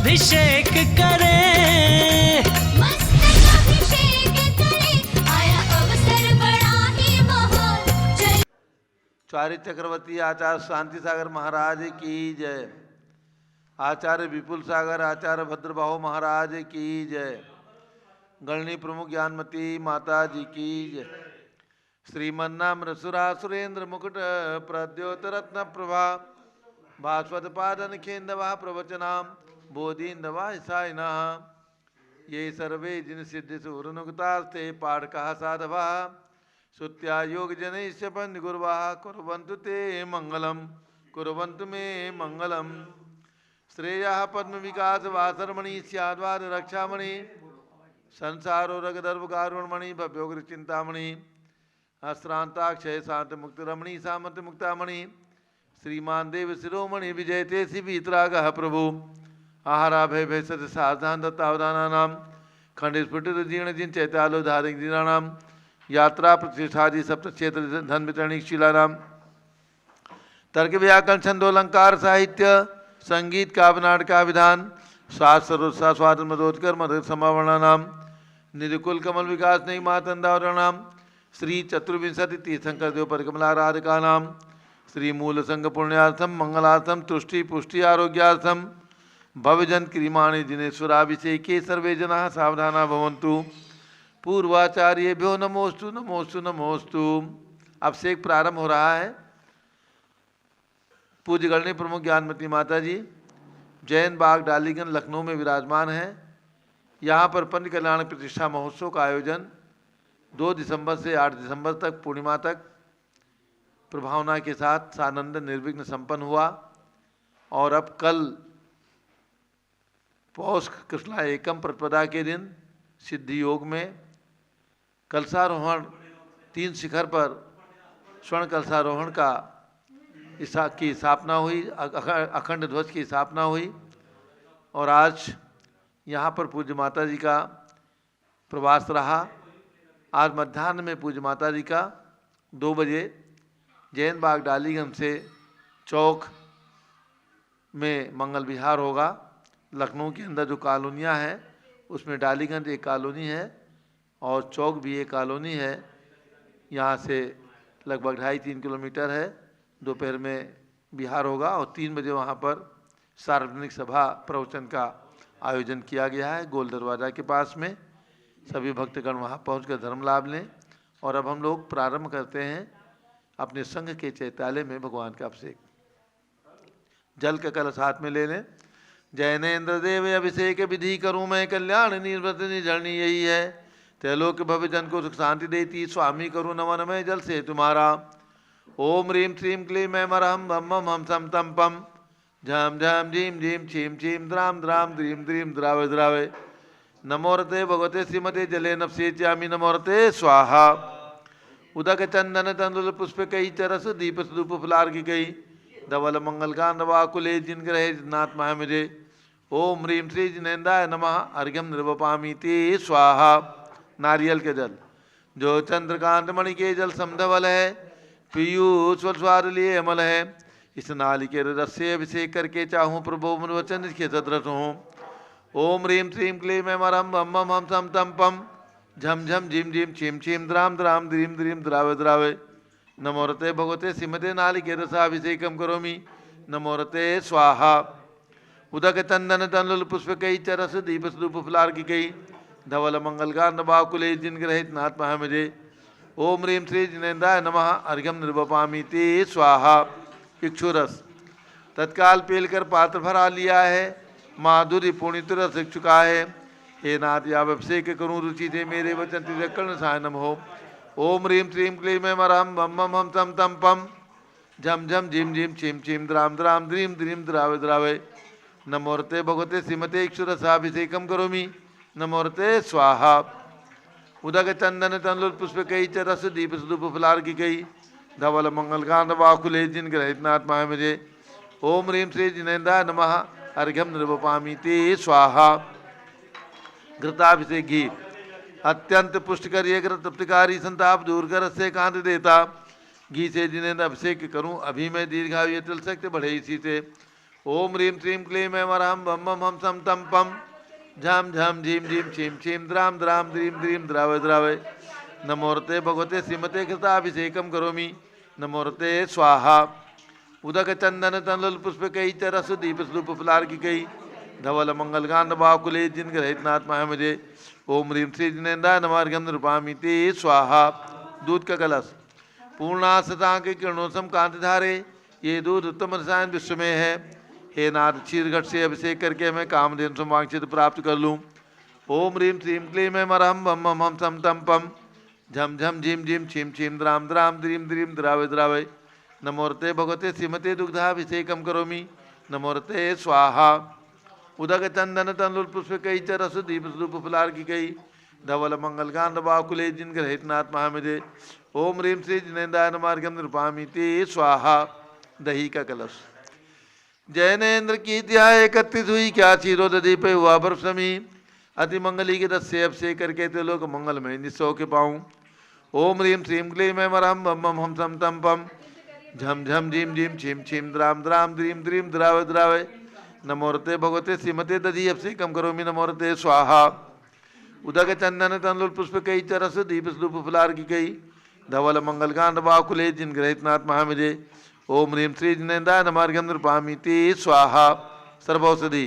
अभिषेक करें, मस्तक अभिषेक करें, आया अवसर बड़ा ही महान। चार्य चक्रवर्ती आचार्य शांति सागर महाराज की जय। आचार्य विपुल सागर आचार्य भद्रबाहु महाराज की जय। गणनी प्रमुख ज्ञानमती माता जी की जय। श्रीमन्नाम सुरा सुरेंद्र मुकुट प्रद्योत रत्न प्रभा भास्वत पादन खेन्दवा प्रवचनाम बोधिन्दवा साइना ये सर्वे जिन सिद्धि सुरनुगतास्ते पाठका साधवा सुत्या योग जनैश्च पंचगुर्वा कुर्वन्तु ते मंगलम कुर्वन्तु मे मंगलम। श्रेयः पद्म विकास वासरमणि स्याद्वाद रक्षामणि संसारो रगदर्भ कारुणमणि भव्योग्र चिंतामणि अश्रांताक्षय शांत मुक्त रमणी सामंत मुक्तामणि श्रीमान देव शिरोमणि विजयते शिवीतरागः प्रभु आहारा भय भय सत सावधान दत्तावधानानां खंड स्फुटित जीर्ण जिन चैतालो धारिक जीर्णानां यात्रा प्रतिष्ठादि सप्त क्षेत्र धन वितरणिक शिलानाम तर्क व्याकरण छंदोलंकार साहित्य संगीत काव्य नाटक का विधान शास्त्र स्वाद मदोत्कर मद समावरणानाम निधिकुल कमल विकास नहीं मातंदावरणाम श्री चतुर्विंशति तीर्थंकर देव परिकमलाराधिका नाम श्री मूल संघ पुण्यार्थम मंगलार्थम तुष्टि पुष्टि आरोग्यार्थम भवजन क्रीमाणि जिनेश्वराभिषेके सर्वे जनाः सावधाना भवन्तु। पूर्वाचार्येभ्यो नमोस्तु नमोस्तु नमोस्तु। अभिषेक प्रारंभ हो रहा है। पूज्य गणनी प्रमुख ज्ञानमती माता जी जैन बाग डालीगंज लखनऊ में विराजमान है। यहाँ पर पंच कल्याण प्रतिष्ठा महोत्सव का आयोजन 2 दिसंबर से 8 दिसंबर तक पूर्णिमा तक प्रभावना के साथ सानंद निर्विघ्न संपन्न हुआ और अब कल पौष कृष्णा एकम प्रतिपदा के दिन सिद्धि योग में कलशारोहण 3 शिखर पर स्वर्ण कलशारोहण की स्थापना हुई, अखंड ध्वज की स्थापना हुई और आज यहाँ पर पूज्य माता जी का प्रवास रहा। आज मध्याह्न में पूज्य माता जी का 2 बजे जैन बाग डालीगंज से चौक में मंगल विहार होगा। लखनऊ के अंदर जो कॉलोनियाँ हैं उसमें डालीगंज एक कॉलोनी है और चौक भी एक कॉलोनी है। यहाँ से लगभग 2.5-3 किलोमीटर है। दोपहर में विहार होगा और 3 बजे वहाँ पर सार्वजनिक सभा प्रवचन का आयोजन किया गया है गोल दरवाज़ा के पास में। सभी भक्तगण वहाँ पहुँचकर धर्म लाभ लें। और अब हम लोग प्रारंभ करते हैं अपने संघ के चैत्यालय में भगवान का अभिषेक। जल का कलश हाथ में ले लें। जैनेन्द्र देव अभिषेक विधि करूँ मैं कल्याण निर्वृत निजरणी यही है। त्रैलोक भव्य जन को सुख शांति देती स्वामी करूँ नमन मैं जल से तुम्हारा। ओम ह्रीं श्रीं क्लीं मैं मरहम बम मम हम सम तम पम झम झम झीम झीम छीम छीम द्राम द्राम द्रीम द्रीम द्रावे द्रावे। नमोरते भगवते श्रीमते जले नफसे च्यामी नमोरते स्वाहा। उदक चंदन तंदुल पुष्प कई चरस दीप स्वरूप फुलार की कई धवल मंगल गान वाकुले जिन ग्रहे नाथ महा मुझे। ओम ह्रीं श्री जिनेन्द्राय नमः अर्घ्यम निर्वपामी ते स्वाहा। नारियल के जल जो चंद्रकांत मणि के जल समधवल है पीयूष स्वाद लिए अमल है। इस नाली के रस से अभिषेक करके चाहूँ प्रभु मन वचन इसके सदरस हूँ। ओम ह्रीं श्रीं क्लीं मैं मरम बम मम हम सम तम पम झम झम झिम झिम छीम छीम द्राम द्राम द्रीम द्रीम द्रावे द्रावे। नमोरते भगवते सिमते नालिके रसाभिषेकम करोमि नमोरते स्वाहा। उदक चंदन तंदुल पुष्प कई चरस दीप स्वरूप फुलार की कई धवल मंगल गान बाकुले जिन ग्रहित नाथ महा मुझे। ओम ह्रीं श्री जिनेन्द्राय नमः अर्घ्यम निर्वपामी ते स्वाहा। इक्षुरस तत्काल पेलकर पात्र भरा लिया है। माधुर्य पुण्य रस चुका है। हे नाथ या अभिषेक करूँ रुचि थे मेरे वचन तिरकर्ण सायनम हो। ओम ह्रीं श्रीं क्लीं मैं मरहम बम मम हम सम तम पम झम झम झिम झिम छीम छीम द्राम द्राम द्रीम द्रीम द्रावे द्रावे। नमोरते भगवते श्रीमते इक्षुरसाभिषेकम करोमि नमोरते स्वाहा। उदक चंदन तंदुल पुष्प कई चरस दीप स्वरूप फुलार की कई धवल मंगल गान वाकुले जिन ग्रहित नाथ महा मुझे। ओम ह्रीं श्री जिनेन्द्राय नमः अर्घ्यम निर्वपामी ते स्वाहा। घृताभिषेक घी अत्यंत पुष्टिकर ये घृत तृप्तिकारी संताप दूर कर से कांत देता। घी से जिन्हें अभिषेक करूं अभी मैं दीर्घायु तिल सकते बढ़े इसी से। ओम ह्रीं श्रीं क्लीं ऐं वरहं बम बम हम सम तम पम झम झम झीम झीम छीम छीम द्राम द्राम द्रीं द्रीं द्रावय द्रावय नमोरते भगवते श्रीमते कृताभिषेकम करोमि नमोरते स्वाहा उदक चंदन तंडुल पुष्प कई रस दीप स्वरूप फुलार की कई धवल मंगल कांड बाकुले जिन ग्रहित नाथ मुझे ओम ह्रीं श्री जिनेन्द्राय नमार्घ्यम नृपामि ते स्वाहा। दूध का कलश पूर्णा सता के किरणोत्सम कांति धारे ये दूध उत्तम रसायन विश्व में है। हे नाथ क्षीर घट से अभिषेक करके मैं कामधेनु संवांछित प्राप्त कर लूँ। ओम ह्रीं श्रीं क्लीं ऐं वरहं बम बम हम सम तम पम झम झम झीम झीम छीम छीम द्राम द्राम द्रीं द्रीं द्रावय द्रावय नमोरते भगवते श्रीमते दुग्धाभिषेकम करोमि नमोरते स्वाहा। उदक चंदन तंडुल पुष्प कई रस दीप स्वरूप फुलार की कई धवल मंगल कांड बाकुले जिन ग्रहित नाथ मुझे ओम ह्रीं श्री जिनेन्द्राय नमार्घ्यम नृपामि ते स्वाहा। दही का कलश जैनेन्द्र की ध्याय 31 हुई क्या क्षीरोदधि पे हुआ बर्फमी अति मंगली के रस से अभिषेक करके ते लोग मंगल में निस्सौ के पाऊँ। ओम ह्रीं श्रीं क्लीं ऐं वरहं बम बम हम सम तम पम झम झम झीम झीम छीम छीम द्राम द्राम द्रीं द्रीं द्रावय द्रावय नमोरते भगवते श्रीमते दधि अभिषेकम करोमि नमोरते स्वाहा। उदक चंदन तंडुल पुष्प कई रस दीप स्वरूप फुलार की कई धवल मंगल कांड बाकुले जिन ग्रहित नाथ मुझे ओम ह्रीं श्री जिनेन्द्राय नमार्घ्यम नृपामि ते स्वाहा। सर्वौषधि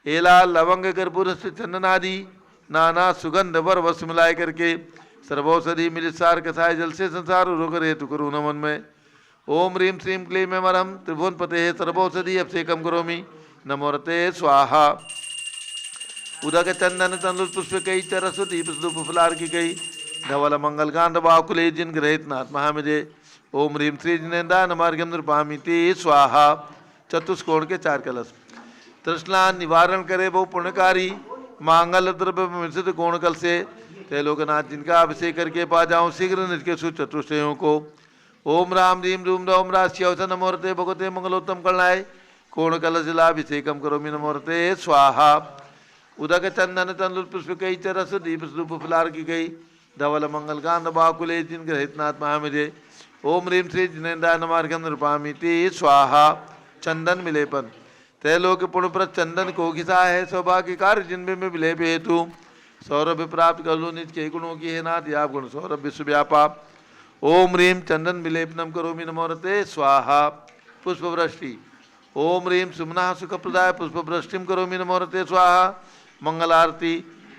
एला लवंग कर्पूर चंदन आदि नाना सुगंध वर वस्त्र मिलाए करके सर्वौषधि मिलित सार कसाय जल से संसार रोग हेतु करो नमन में। ओम ह्रीं श्रीं क्लीं ऐं वरहं त्रिभुवन पते सर्वौषधि अभिषेकम करोमि नमोरते स्वाहा। उदक चंदन तंडुल पुष्प कई रस दीप स्वरूप फुलार की कई धवल मंगल कांड बाकुले जिन ग्रहित नाथ मुझे ओम ह्रीं श्री जिनेन्द्राय नमार्घ्यम नृपामि ते स्वाहा। चतुष्कोण के 4 कलश तृष्णा निवारण करे वो पुण्यकारी मांगल द्रव्य मिश्रित कोण कल से ते लोकनाथ जिनका अभिषेक करके पा जाऊं शीघ्र निज के सुचतुष्टयों को। ओम राम रीम रूम रोम राश्यवसन नमोरते भगवते मंगलोत्तम कलनाय कोण कलश जलाभिषेकम करोमि नमोरते स्वाहा। उदक चंदन तंडुल पुष्प कई रस दीप स्वरूप फुलार की गई धवल मंगल कांड बाकुले जिन ग्रहित नाथ मुझे ओम ह्रीं श्री जिनेन्द्राय नमार्घ्यम नृपामि ते स्वाहा। चंदन मिलेपन त्रैलोक पुण्यप्रद चंदन को घिसा है सौभाग्य कार्य जिनमें में विलेप हेतु सौरभ प्राप्त कर लो निज के गुणों की है नाथ आप गुण सौरभ विश्व व्यापा। ओम ह्रीं चंदन विलेपनम करोमि नमोरते स्वाहा। पुष्पवृष्टि ओम ह्रीं सुमना सुखप्रदाय पुष्पवृष्टिम करोमि नमोरते स्वाहा। मंगलारती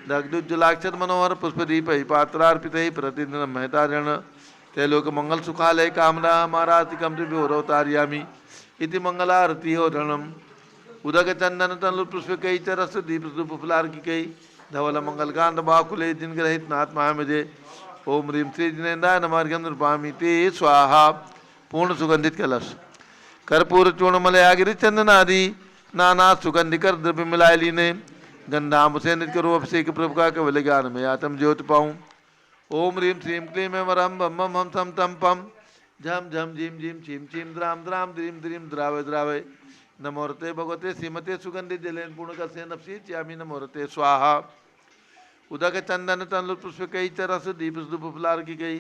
दग्धुज्जलाक्षर मनोहर पुष्पदीप पात्रार्पित प्रतिदिन महतारण त्रैलोक मंगल सुखालय कामना मारातिकम विभोरवतार्यामि इति मंगलारती हो रणम। उदक चंदन तंडुल पुष्प कई रस दीप स्वरूप फुलार की कई धवल मंगल कांड बाकुले जिन ग्रहित नाथ मुझे ओम ह्रीं श्री जिनेन्द्राय नमार्घ्यम नृपामि ते स्वाहा। पूर्ण सुगंधित कलश कर्पूर चूर्ण मलयागिरी चंदन आदि नाना सुगंधिकर द्रव्य मिलाए लीने गंधाम से नित करो अभिषेक प्रभु का केवल ज्ञान में आत्म ज्योत पाऊँ। ओम ह्रीं श्रीं क्लीं ऐं वरहं बम बम हम सम तम पम झम झम झीम झीम छीम छीम द्राम द्राम द्रीं द्रीं द्रावय द्रावय नमोरते भगवते श्रीमते सुगंधित जलेन पूर्ण कस्य नपसी च्यामि नमोरते स्वाहा। उदक चंदन तंडुल पुष्प कई रस दीप स्वरूप फुलार की गई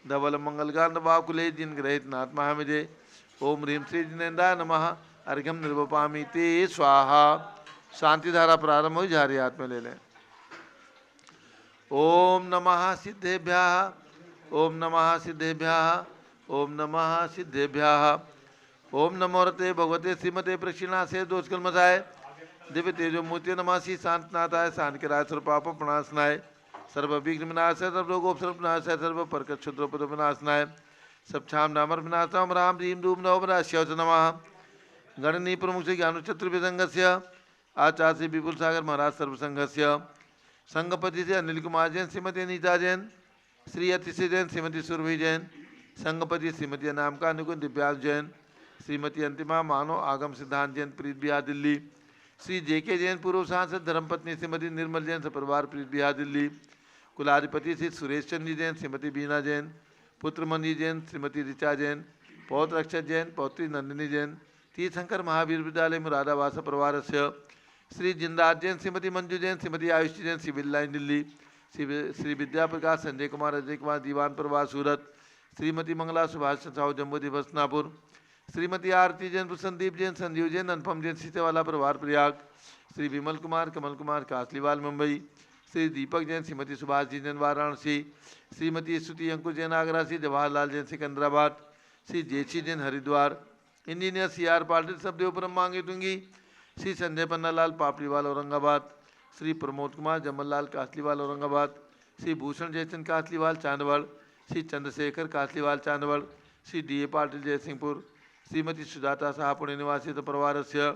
धवल मंगल कांड बाकुले जिन ग्रहित नाथ मुझे ओम ह्रीं श्री जिनेन्द्राय नमः अर्घ्यम निर्वपामि ते स्वाहा। शांति धारा प्रारंभ हुई झारी हाथ में ले लें। ओम नमः सिद्धेभ्यः ओम नमः सिद्धेभ्यः ओम नमः सिद्धेभ्यः। ओम नमोरते भगवते श्रीमते प्रक्षिणा से दोषकलमसाय दिव्य तेजो मूर्ति नमासी शांतनाथाय शांतिकराय सर्वपाप प्रणाशनाय सर्व विघ्न विनाशाय सर्वरोगोपसर्ग विनाशाय सर्व परक क्षुद्रोपद विनाशनाय सब छाम नामर विनाशम राम रीम धूम नव राश्य नमः। गणनी प्रमुख से ज्ञान चतुर्विसंगस्य आचार्य विपुल सागर महाराज सर्वसंघस्य संघपति से अनिल कुमार जैन श्रीमती नीता जैन श्री अतिशय जैन श्रीमती सुरभि जैन संघपति श्रीमती अनामिका अनुकुल दिव्यांश जैन श्रीमती अंतिमा मानो आगम सिद्धांत जैन प्रीत बिहार दिल्ली श्री जेके जैन पूर्व सांसद धर्मपत्नी श्रीमती निर्मल जैन सपरिवार प्रीत बिहार दिल्ली कुलाधिपति श्री सुरेश चंद्र जैन श्रीमती बीना जैन पुत्र मनी जैन श्रीमती ऋचा जैन पौत्र अक्षत जैन पौत्री नंदिनी जैन तीर्थंकर महावीर विद्यालय मुरादाबाद परिवार से श्री जिंदार जैन श्रीमती मंजू जैन श्रीमती आयुष जैन सिविल लाइन दिल्ली श्री विद्या प्रकाश संजय कुमार अजय कुमार दीवान परिवार सूरत श्रीमती मंगला सुभाष साहू जम्मू दिवसनापुर श्रीमती आरती जैन, संदीप जैन, संजीव जैन, अनुपम जैन सीतेवाला परिवार प्रयाग, श्री विमल कुमार, कमल कुमार कासलीवाल मुंबई, श्री दीपक जैन, श्रीमती सुभाष जी जैन वाराणसी, श्रीमती स्तुति अंकुर जैन आगरा, श्री जवाहरलाल जैन सिकंदराबाद, श्री जेची जैन हरिद्वार, इंजीनियर CR पाटिल सबदेवपुरम मांगे दूंगी, श्री संजय पन्नालाल पापड़ीवाल औरंगाबाद, श्री प्रमोद कुमार जमललाल कासलीवाल औरंगाबाद, श्री भूषण जयचंद कासलीवाल चांदवड़, श्री चंद्रशेखर कासलीवाल चांदवड़, श्री DA पाटिल जयसिंहपुर, श्रीमती सुजाता साहा पुणे निवासी परिवार से,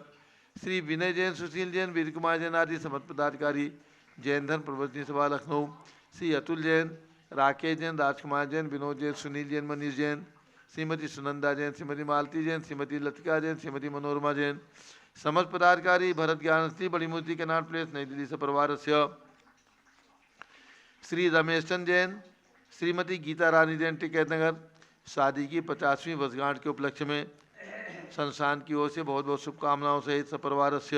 श्री विनय जैन, सुशील जैन, वीर कुमार जैन आदि समस्त पदाधिकारी, जैन धर्म प्रवचनी सभा लखनऊ, श्री अतुल जैन, राकेश जैन, राजकुमार जैन, विनोद जैन, सुनील जैन, मनीष जैन, श्रीमती सुनंदा जैन, श्रीमती मालती जैन, श्रीमती लतिका जैन, श्रीमती मनोरमा जैन, समस्त पदाधिकारी, भरत ज्ञानश्री, बड़ी मूर्ति कनाट प्लेस नई दिल्ली से परिवार से, श्री रमेश चंद जैन, श्रीमती गीता रानी जैन, टिकैत नगर, शादी की 50वीं वर्षगांठ के उपलक्ष्य में संस्थान की ओर से बहुत बहुत शुभकामनाओं सहित सपरिवार से।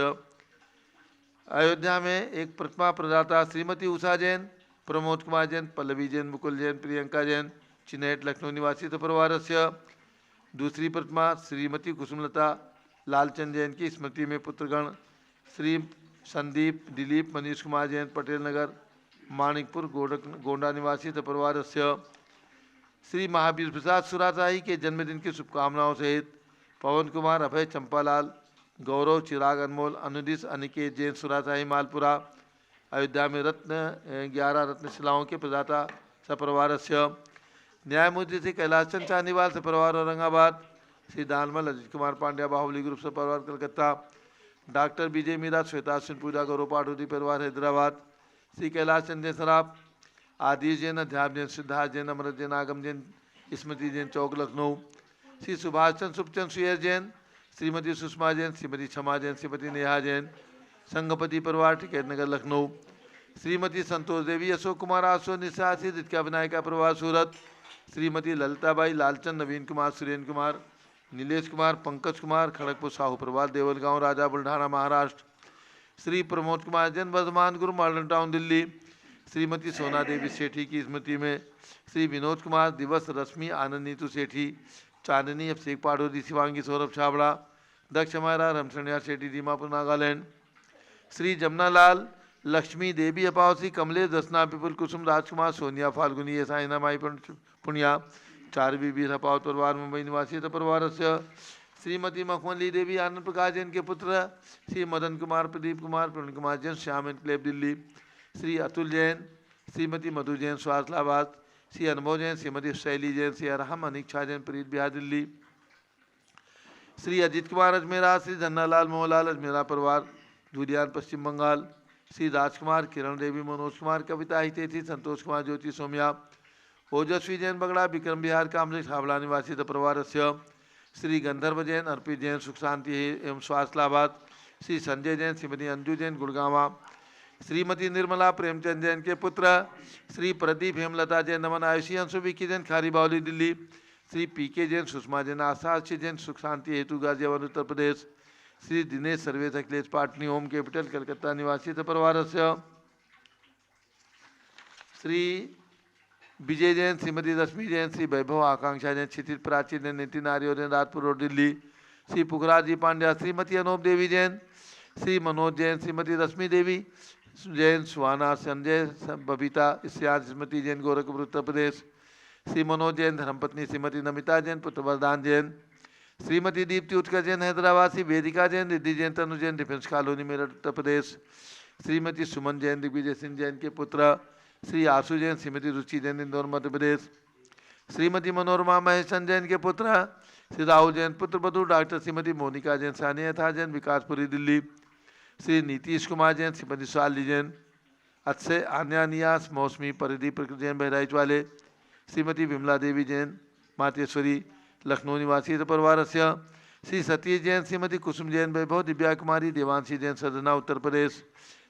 अयोध्या में एक प्रतिमा प्रदाता श्रीमती उषा जैन, प्रमोद कुमार जैन, पल्लवी जैन, मुकुल जैन, प्रियंका जैन, चिन्हट लखनऊ निवासी सपरिवार से। दूसरी प्रतिमा श्रीमती कुसुमलता लालचंद जैन की स्मृति में पुत्रगण श्री संदीप, दिलीप, मनीष कुमार जैन, पटेल नगर, मानिकपुर, गोंडा निवासी सपरिवार से। श्री महावीर प्रसाद सुरासाही के जन्मदिन की शुभकामनाओं सहित पवन कुमार, अभय, चंपालाल, गौरव, चिराग, अनमोल, अनुदिश, अनिकेत जैन, सुरासाही मालपुरा, अयोध्या में रत्न 11 रत्न शिलाओं के प्रदाता सपरिवार से। न्यायमूर्ति श्री कैलाश चंद चांदीवाल सपरिवार औरंगाबाद, श्री दानमल अजित कुमार पांड्या बाहुबली ग्रुप सपरिवार कलकत्ता, डॉक्टर विजय मीरा, श्वेता सिंह पूजा, गौरव पाटोदी परिवार हैदराबाद, श्री कैलाश चंद जैन सराफ, आदिश जैन, अध्याप जैन, सिद्धार्थ जैन, अमृत जैन, आगम जैन, स्मृति जैन चौक लखनऊ, श्री सुभाष चंद, सुखचंद, सुयर जैन, श्रीमती सुषमा जैन, श्रीमती क्षमा जैन, श्रीमती नेहा जैन, संघपति परिवार टिकैत नगर लखनऊ, श्रीमती संतोष देवी, अशोक कुमार आसो निशासी दित्या विनायका परिवार सूरत, श्रीमती ललिताबाई, लालचंद, नवीन कुमार, सुरेंद्र कुमार, नीलेश कुमार, पंकज कुमार, खड़गपुर साहू परिवार देवलगांव राजा बुल्ढाना महाराष्ट्र, श्री प्रमोद कुमार जैन, वर्धमान गुरु, मॉडर्न टाउन दिल्ली, श्रीमती सोना देवी सेठी की स्मृति में श्री विनोद कुमार, दिवस, रश्मि, आनंद, नीतू सेठी, चांदनी, अभिषेक पाडोदी, शिवांगी, सौरभ छाबड़ा, दक्ष मायरा, रमसनिया सेठी, दीमापुर नागालैंड, श्री जमनालाल, लक्ष्मी देवी अपावसी, कमलेश, दसना, विपुल, कुसुम, राजकुमार, सोनिया, फाल्गुनी, साइना माई पुनिया, चारवी बीर अपावत परिवार मुंबई निवासी परिवार से। श्रीमती मखमली देवी, आनंद प्रकाश जैन के पुत्र, श्री मदन कुमार, प्रदीप कुमार, प्रवीण कुमार जैन, श्याम एनक्लेव दिल्ली, श्री अतुल जैन, श्रीमती मधु जैन, स्वास्थलाबाद, श्री अनुभव जैन, श्रीमती शैली जैन, श्री अरहम, अनिक्षा जैन, प्रीत बिहार दिल्ली, श्री अजित कुमार अजमेरा, श्री धन्नालाल मोहनलाल अजमेरा परिवार धुलियान पश्चिम बंगाल, श्री राजकुमार, किरण देवी, मनोज कुमार, कविता हितेथी, संतोष कुमार, ज्योति सोमिया, ओजस्वी जैन बगड़ा, विक्रम बिहार कामरेज हावड़ा निवासी परिवार से। श्री गंधर्व जैन, अर्पित जैन, सुख शांति एवं स्वास्थलाबाद, श्री संजय जैन, श्रीमती अंजू जैन, गुड़गावा, श्रीमती निर्मला प्रेमचंद जैन के पुत्र, श्री प्रदीप हेमलता जैन, नमन आयुषी, अंशु विकी जैन, खारी बावली दिल्ली, श्री PK जैन, सुषमा जैन, आशाक्षी जैन, सुख शांति हेतु गाजियाबाद उत्तर प्रदेश, श्री दिनेश सर्वेश अखिलेश पाटनी, होम कैपिटल कलकत्ता निवासी परिवार से। श्री विजय जैन, श्रीमती रश्मि जैन, श्री वैभव आकांक्षा जैन, क्षितिज प्राची जैन, नितिन आर्य जैन, राजपुर रोड दिल्ली, श्री पुखराज जी पांड्या, श्रीमती अनूप देवी जैन, श्री मनोज जैन, श्रीमती रश्मि देवी जैन, सुहाना, संजय, बबीता, इस्यान, स्मृति जैन, गोरखपुर उत्तर प्रदेश, श्री मनोज जैन, धर्मपत्नी श्रीमती नमिता जैन, पुत्र वरदान जैन, श्रीमती दीप्ति उत्कर्ष जैन, हैदराबाद, श्री वेदिका जैन, रिद्धि जैन, तनु जैन, डिफेंस कॉलोनी मेरठ उत्तर प्रदेश, श्रीमती सुमन जैन, दिग्विजय सिंह जैन के पुत्र, श्री आशु जैन, श्रीमती रुचि जैन, इंदौर मध्य प्रदेश, श्रीमती मनोरमा महेशन जैन के पुत्र, श्री राहुल जैन, पुत्र वधु, डॉक्टर श्रीमती मोनिका जैन, सानिया जैन, विकासपुरी दिल्ली, श्री नीतीश कुमार जैन, श्रीमती शाली जैन, अक्षय, आन्या नियास, मौसमी, परिधि प्रकृति जैन, बहराइच वाले, श्रीमती विमला देवी जैन, मातेश्वरी, लखनऊ निवासी परिवार से। श्री सतीश जैन, श्रीमती कुसुम जैन, वैभव, दिव्या कुमारी, देवांशी जैन, सदना उत्तर प्रदेश,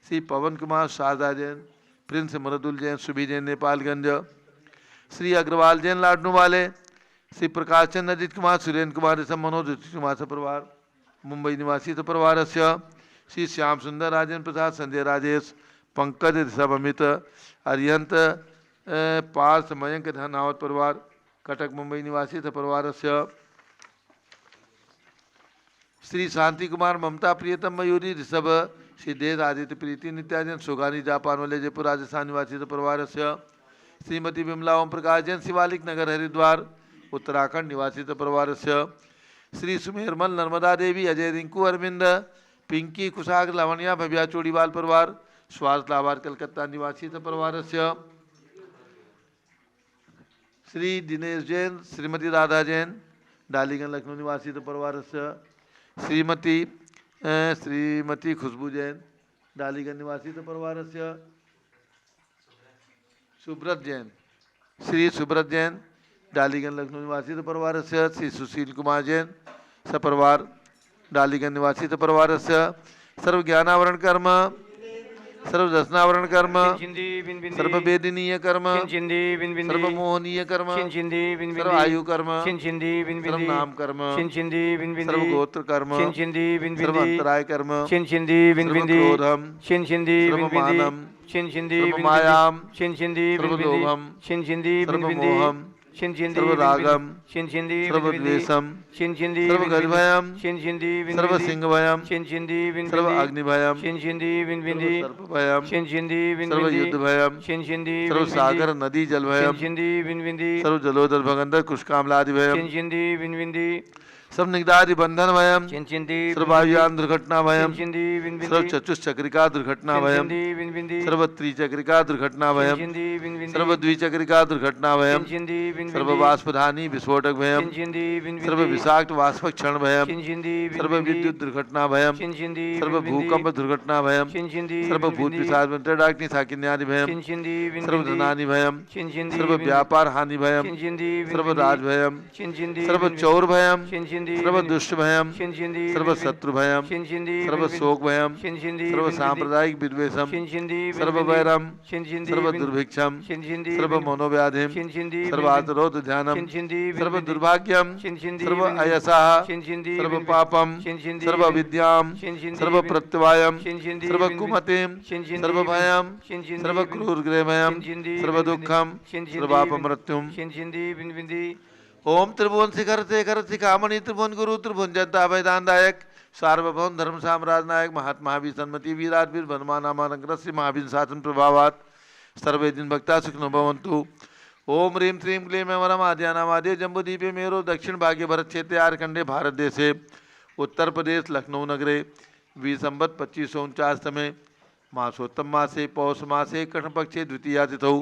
श्री पवन कुमार, शारदा जैन, प्रिंस मरदुल जैन, सुभी जैन, नेपालगंज, श्री अग्रवाल जैन, लाडनू वाले, श्री प्रकाश चंद, अजित कुमार, सुरेंद्र कुमार, ऋषभ मनोज, कुमार परिवार मुंबई निवासी परिवार से। श्री श्याम सुंदर, राजेंद्र प्रसाद, संजय राजेश, पंकज, ऋषभ अमित, अरिहंत, पार्थ, मयंक, धनावत परिवार कटक मुंबई निवासी परिवार से। श्री शांति कुमार ममता प्रियतम मयूरी ऋषभ सिद्धेश आदित्य प्रीति नित्याजन सुगानी जापान वाले जयपुर राजस्थान निवासी परिवार से श्रीमती विमला ओम प्रकाश जैन शिवालिक नगर हरिद्वार उत्तराखंड निवासी परिवार से श्री सुमेरमल नर्मदा देवी अजय रिंकू अरविंद पिंकी कुशाग लावण्या भव्या चोड़ीवाल परिवार स्वार्थ लाभार कलकत्ता निवासी परिवार से श्री दिनेश जैन श्रीमती राधा जैन डालीगंज लखनऊ निवासी परिवार से श्रीमती खुशबू जैन डालीगंज निवासी परिवार से सुब्रत जैन श्री सुब्रत जैन डालीगंज लखनऊ निवासी परिवार से श्री सुशील कुमार जैन सपरिवार डालीगंज निवासी परिवार से सर्व ज्ञानावरण कर्म सर्व दर्शनावरण कर्म सर्व वेदनीय कर्म सर्व मोहनीय कर्म सर्व आयु कर्म सर्व नाम कर्म सर्व गोत्र कर्म सर्व अंतराय कर्म सर्व क्रोधम सर्व मानम सर्व मायाम सर्व लोभम सर्व मोहम सर्व रागम सर्व द्वेषम सर्व गर्भयम सर्व सिंहभयम सर्व अग्निभयम सर्व सर्पभयम सर्व युद्धभयम सर्व सागर नदी जलभयम सर्व जलोदर भगंदर कुशकामलादि भयम सब निगदादि बंधन भयम सर्वायुयान दुर्घटना भयम सर्व चतुष्चक्रिका दुर्घटना भयम सर्व त्रिचक्रिका दुर्घटना भयम सर्व द्विचक्रिका दुर्घटना भयम सर्व वाष्पधानी विस्फोटक भयम सर्व विषाक्त वाष्पक क्षण भयम सर्व विद्युत दुर्घटना भयम सर्व भूकंप दुर्घटना भयम सर्व भूत पिशाच डाग्नि साकिन्यादि भयम सर्व धनानि भयम सर्व व्यापार हानि भयम सर्व राज भयम सर्व चौर भयम सर्व दुष्ट भयम सर्व शत्रु भयम सर्व शोक भयम सर्व सांप्रदायिक विद्वेषम सर्व वैरम सर्व दुर्भिक्षम सर्व मनोव्याधिम सर्व आतरोध ध्यानम सर्व दुर्भाग्यम सर्व अयसः सर्व पापम सर्व अविद्याम सर्व प्रत्यवायम सर्व कुमतिम सर्व भयम सर्व क्रूर गृहभयम सर्व दुखम सर्वापमृत्युम ओम त्रिभुवन शिखर शेखर शिखामणि त्रिभुवन गुरु त्रिभुवन जनता वैदानदायक सार्वभौम धर्म साम्राज्य नायक महात्मा सन्मति वीराजवीर वनमानामानंकर श्री महावीर शासन प्रभावात सर्वे दिन भक्ता सुखनो भवन्तु। ओम ह्रीं श्रीं क्लीं वरम आद्यानामाद्य जम्बूद्वीपे मेरो दक्षिण भाग्य भरत क्षेत्रे आर्खंडे भारत देशे उत्तर प्रदेश लखनऊ नगरे विसंवत 2549 तमे मासोत्तम मासे पौष मासे कृष्ण पक्षे द्वितीया तिथौ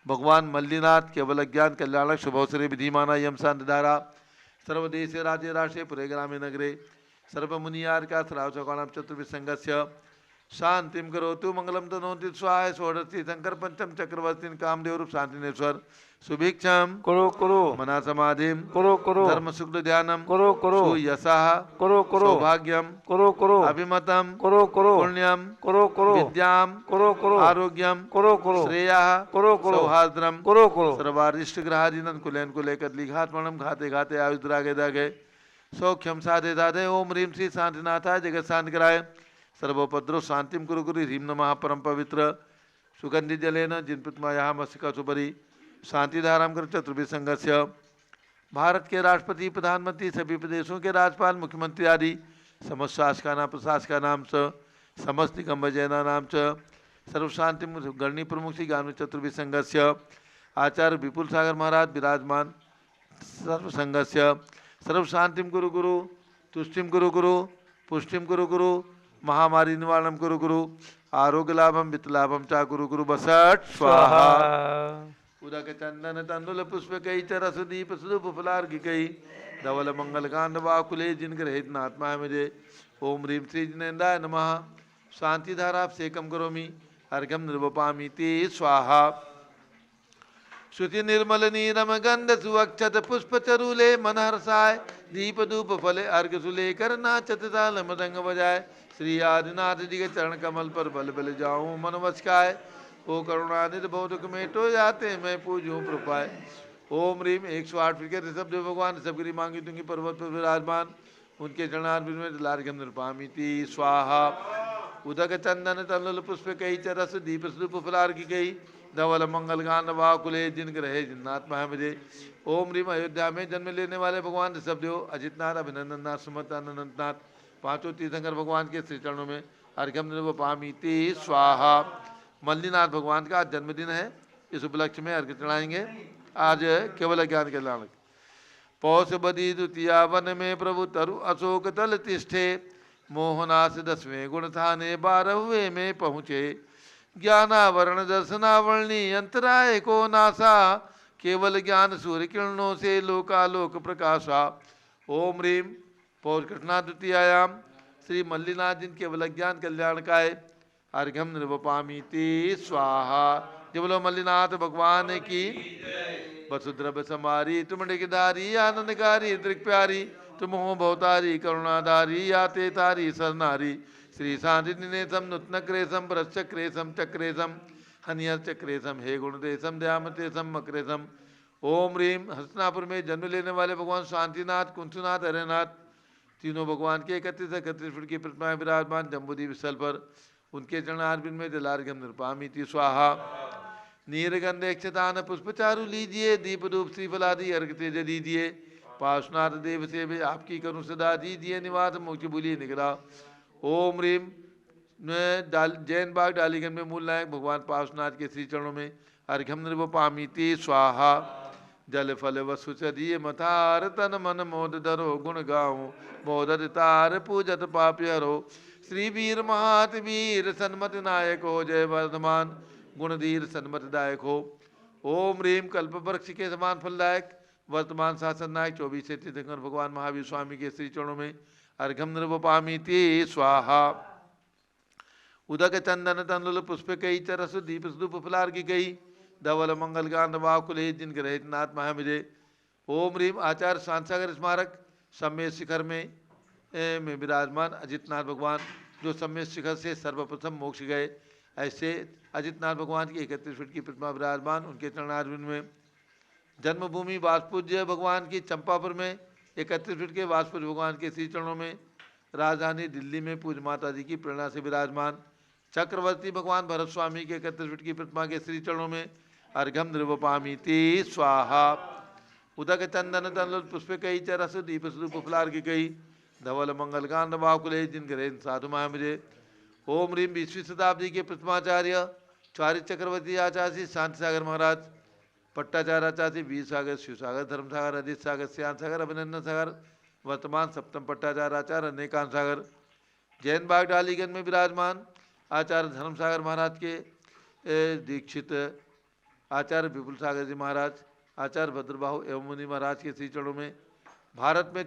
भगवान मल्लीनाथ केवल ज्ञान कल्याणक शुभवसरे विधिमाना यम शांतिधारा सर्वदेश राज्य राष्ट्रे पुरे ग्रामे नगरे सर्वमुनियार का श्राव चौकाणाम चतुर्विसंगस्य शांतिम करोतु मंगलम तनोति स्वाय षोडशी शंकर पंचम चक्रवर्ती कामदेव रूप शांतिनेश्वर सुभिक्षम करो मना समाधिम करो धर्म शुक्ल ध्यानम करो यशः करो सौभाग्यम करो अभिमतम करो पुण्यम करो विद्याम करो आरोग्यम करो श्रेयः करो सौहार्द्रम करो सर्वारिष्ट ग्रहादीनन कुलेन कुले कदली घातमणम घाते घाते आयुष द्रागे दागे सौख्यम साधे दाधे ओम ह्रीं श्री शांतिनाथाय जगत शांति कराय सर्वोपद्रव शांतिम कुरु कुरु ह्रीं नमः परम पवित्र सुगंधि जलेन जिनपुतमायाः मस्तिका सुपरि शांति धाराम कर चतुर्विसंगस्य भारत के राष्ट्रपति प्रधानमंत्री सभी प्रदेशों के राज्यपाल मुख्यमंत्री आदि समस्त शासकाना प्रशासका नाम च समस्त निगम वजयना नाम च सर्व शांति गणनी प्रमुख श्री गान चतुर्विसंगस्य आचार्य विपुल सागर महाराज विराजमान सर्व संघस्य सर्व शांतिम कुरु कुरु तुष्टिम कुरु कुरु पुष्टिम कुरु कुरु महामारी निवारणम कुरु कुरु आरोग्य लाभम वित्त लाभम चा कुरु कुरु बसट स्वाहा उदक चंदन तंदुल पुष्प कई चरस दीप सुदुप फलार्घि कई धवल मंगल कांड वाकुले जिन ग्रहित नात्मा मुझे ओम ह्रीं श्री जिनेन्द्राय नमः शांति धाराभिषेकम करोमि अर्घ्यम निर्वपामि ते स्वाहा श्रुति निर्मल नीरम गंध सुअक्षत पुष्प चरूले मनहर्षाय दीप धूप फले अर्घ सुलेकर नाचत ताल मृदंग बजाय श्री आदिनाथ जी के चरण कमल पर बल बल जाऊं मन वचकाय ओ करुणानिध भौतुक मेटो जाते मैं पूजूं प्रपाय ओम ह्रीं 108 फिर ऋषभ देव भगवान ऋषभगिरी मांगी तुंगी पर्वत पर विराजमान उनके चरणार्विंद में लार्घ्यम निर्पामिति स्वाहा उदक चंदन तनुल पुष्प कई चरस दीप स्वरूप फलार्घि कई धवल मंगल गान वाकुले जिन ग्रहे जिन्नात्मा है मुझे ओम ह्रीं अयोध्या में जन्म लेने वाले भगवान ऋषभदेव अजितनाथ अभिनंदननाथ सुमतानंदनाथ पांचों तीर्थंकर भगवान के श्री चरणों में अर्घ्यम निर्वपामीति स्वाहा। मल्लीनाथ भगवान का आज जन्मदिन है, इस उपलक्ष्य में अर्घ्य चढ़ाएंगे। आज केवल ज्ञान कल्याण। पौष बदी द्वितीया वन में प्रभु तरु अशोक तल तिष्ठे, मोहनास 10वें गुण थाने 12वें में पहुँचे। ज्ञानावरण दर्शनावरणी अंतराय को नासा, केवल ज्ञान सूर्य किरणों से लोकालोक प्रकाशा। ओम ह्रीम पौष घटना द्वितीयायाम श्री मल्लीनाथ जिन केवल ज्ञान कल्याणकाय अर्घ्यम निर्वपामीति स्वाहा। जय बोलो मल्लीनाथ भगवान की। वसुद्रव्य समारी तुम डिगधारी आनंदकारी दृक् प्यारी, तुम हो भवतारी करुणाधारी याते तारी सरनारी। श्री सांधिनिनेशम नूतनक्रेशम भरतचक्रेशम चक्रेशम हनियर चक्रेशम हे गुणदेशम दयामतेशम मक्रेशम। ओम ह्रीम हस्तिनापुर में जन्म लेने वाले भगवान शांतिनाथ कुंसुनाथ हरेनाथ तीनों भगवान के 31 फुट की प्रतिमाएं विराजमान जम्बूद्वीप स्थल पर, उनके चरणारविंद में जलार्घ्यम निर्वपामीति स्वाहा। नीरगंध अक्षतान पुष्पचारु लीजिए, दीप धूप श्रीफलादि अर्घ तेज दीजिए। पार्श्वनाथ देव से भी आपकी करुण सदा दीजिए निवास मोक्ष बुली निकला। ओम ह्रीम जैन बाग डालीगंज में मूल नायक भगवान पार्श्वनाथ के श्री चरणों में अर्घ्यम निर्वपामीति स्वाहा। जल फल वसु चरिय मथार तन मन मोद धरो गुण गाऊं, मोदत तार पूजत पापी हरो। श्री वीर महात वीर सन्मत नायक हो, जय वर्धमान गुणधीर सन्मत दायक हो। ओम ह्रीम कल्प वृक्ष के समान फलदायक वर्तमान शासन नायक 24 तीर्थंकर भगवान महावीर स्वामी के श्री चरणों में अर्घ्यम निर्वपामीति स्वाहा। उदक चंदन तंदुल पुष्प कई चरस दीप सुदूप फलार की गई, धवल मंगल गांध वाकुले जिनके रहित नाथ महाविजय। ओम ह्रीम आचार्य शांतसागर स्मारक सम्मेद शिखर में विराजमान अजितनाथ भगवान, जो सम्मेद शिखर से सर्वप्रथम मोक्ष गए, ऐसे अजितनाथ भगवान की 31 फीट की प्रतिमा विराजमान, उनके चरणारविंद में। जन्मभूमि वासपूज्य भगवान की चंपापुर में 31 फीट के वासपूज्य भगवान के श्री चरणों में। राजधानी दिल्ली में पूज्य माता जी की प्रेरणा से विराजमान चक्रवर्ती भगवान भरत स्वामी के 31 फीट की प्रतिमा के श्री चरणों में अर्घ्यम निर्वपामीति स्वाहा। उदक चंदन तंदुल पुष्प कई चरस दीप स्वरूप फलार की कई, धवल मंगल गांध वाकुले जिनके रहित साधु महाविजय। ओम ह्रीम 20वीं शताब्दी के प्रथमाचार्य चारित चक्रवर्ती आचार्य श्री शांति सागर महाराज, पट्टाचार्य आचार्य वीर सागर, शिव सागर, धर्म सागर, अजित सागर, श्याम सागर, अभिनंदन सागर, वर्तमान सप्तम पट्टाचार्य आचार्य अनेकांत सागर। जैन बाग डालीगंज में विराजमान आचार्य धर्म सागर महाराज के दीक्षित आचार्य विपुल सागर जी महाराज, आचार्य भद्रबाहु एवं मुनि महाराज के श्री चरणों में। भारत में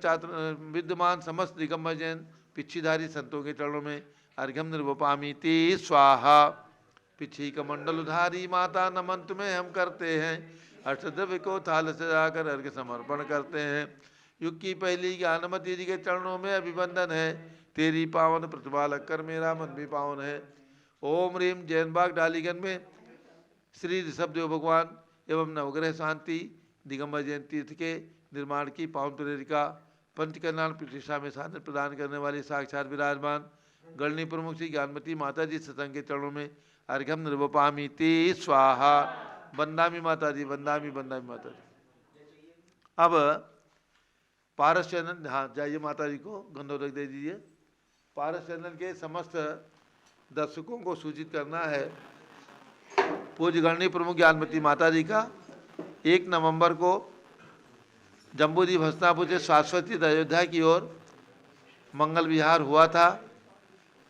विद्यमान समस्त दिगंबर जैन पिछीधारी संतों के चरणों में अर्घ्यम निर्वपामीति स्वाहा। पिछी कमंडल उधारी माता नमन तुम्हें हम करते हैं, अष्टद्रव्य को थाल सजाकर अर्घ्य समर्पण करते हैं। युग की पहली ज्ञानमती जी के चरणों में अभिवंदन है, तेरी पावन प्रतिभा लगकर मेरा मन भी पावन है। ओम ह्रीम जैन बाग डालीगंज में श्री ऋषभदेव भगवान एवं नवग्रह शांति दिगंबर जैन तीर्थ के निर्माण की पावन प्रेरिका पंचकल्याण प्रतिष्ठा में साधन प्रदान करने वाली साक्षात विराजमान गणनी प्रमुख श्री ज्ञानमती माता जी सत्संग के चरणों में अर्घ्यम निर्वपामीति स्वाहा। बंदामी माता जी, बंदामी माता जी। अब पारस चैनल, हाँ जाइए माता जी को गंधोदक दे दीजिए। पारस चैनल के समस्त दर्शकों को सूचित करना है, पूज्य गणनी प्रमुख ज्ञानमती माता जी का 1 नवंबर को जम्बूद्वीप हस्तिनापुर से शाश्वती अयोध्या की ओर मंगल विहार हुआ था।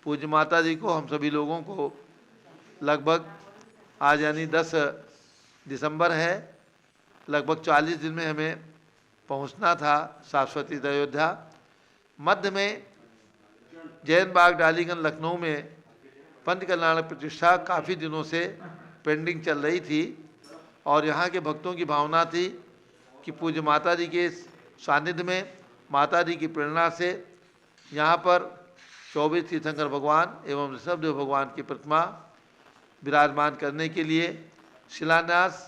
पूज्य माता जी को हम सभी लोगों को लगभग आज यानी 10 दिसंबर है, लगभग 40 दिन में हमें पहुंचना था शाश्वती अयोध्या। मध्य में जैन बाग डालीगंज लखनऊ में पंचकल्याण प्रतिष्ठा काफ़ी दिनों से पेंडिंग चल रही थी और यहाँ के भक्तों की भावना थी कि पूज्य माता जी के सानिध्य में माता जी की प्रेरणा से यहाँ पर 24 तीर्थंकर भगवान एवं ऋषभदेव भगवान की प्रतिमा विराजमान करने के लिए शिलान्यास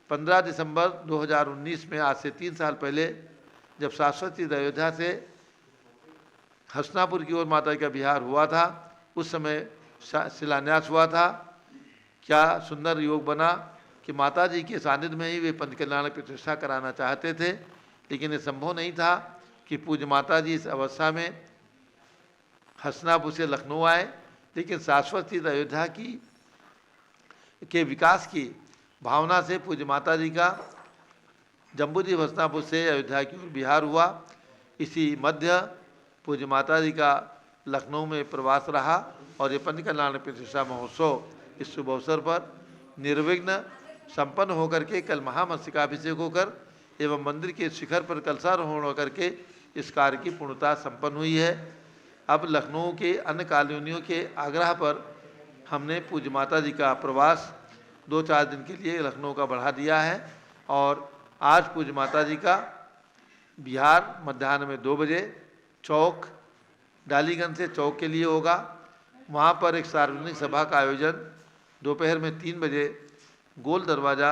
15 दिसंबर 2019 में, आज से 3 साल पहले जब शाश्वती अयोध्या से हस्तिनापुर की ओर माता का विहार हुआ था, उस समय शिलान्यास हुआ था। क्या सुंदर योग बना कि माता जी के सानिध्य में ही वे पंचकल्याण प्रतिष्ठा कराना चाहते थे, लेकिन ये संभव नहीं था कि पूज्य माता जी इस अवस्था में हसनापुर से लखनऊ आए, लेकिन शाश्वत स्थित अयोध्या के विकास की भावना से पूज्य माता जी का जम्बूद्वीप हसनापुर से अयोध्या की ओर बिहार हुआ। इसी मध्य पूज्य माता जी का लखनऊ में प्रवास रहा और ये पंच कल्याण प्रतिष्ठा महोत्सव इस शुभ अवसर पर निर्विघ्न संपन्न होकर के कल महामस्तकाभिषेक होकर एवं मंदिर के शिखर पर कलशारोहण होकर के इस कार्य की पूर्णता संपन्न हुई है। अब लखनऊ के अन्य कॉलोनियों के आग्रह पर हमने पूज्य माता जी का प्रवास 2-4 दिन के लिए लखनऊ का बढ़ा दिया है और आज पूज्य माता जी का बिहार मध्याह्न में 2 बजे चौक डालीगंज से चौक के लिए होगा। वहाँ पर एक सार्वजनिक सभा का आयोजन दोपहर में 3 बजे गोल दरवाज़ा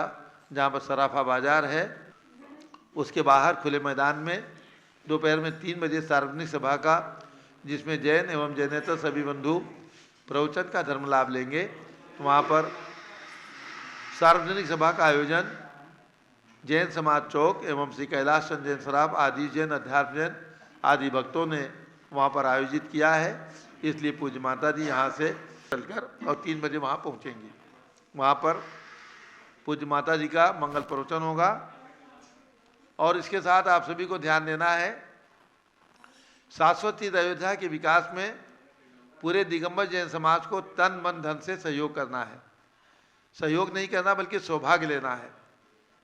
जहाँ पर सराफा बाजार है उसके बाहर खुले मैदान में दोपहर में 3 बजे सार्वजनिक सभा का, जिसमें जैन एवं जैनेतर सभी बंधु प्रवचन का धर्म लाभ लेंगे। वहाँ पर सार्वजनिक सभा का आयोजन जैन समाज चौक एवं श्री कैलाश चंद जैन सराफ आदि जैन अध्यात्म जैन आदि भक्तों ने वहाँ पर आयोजित किया है। इसलिए पूज्य माता जी यहाँ से चलकर और 3 बजे वहाँ पहुँचेंगी। वहाँ पर पूज्य माता जी का मंगल प्रवचन होगा और इसके साथ आप सभी को ध्यान देना है, शाश्वत स्थित अयोध्या के विकास में पूरे दिगंबर जैन समाज को तन मन धन से सहयोग करना है। सहयोग नहीं करना बल्कि सौभाग्य लेना है।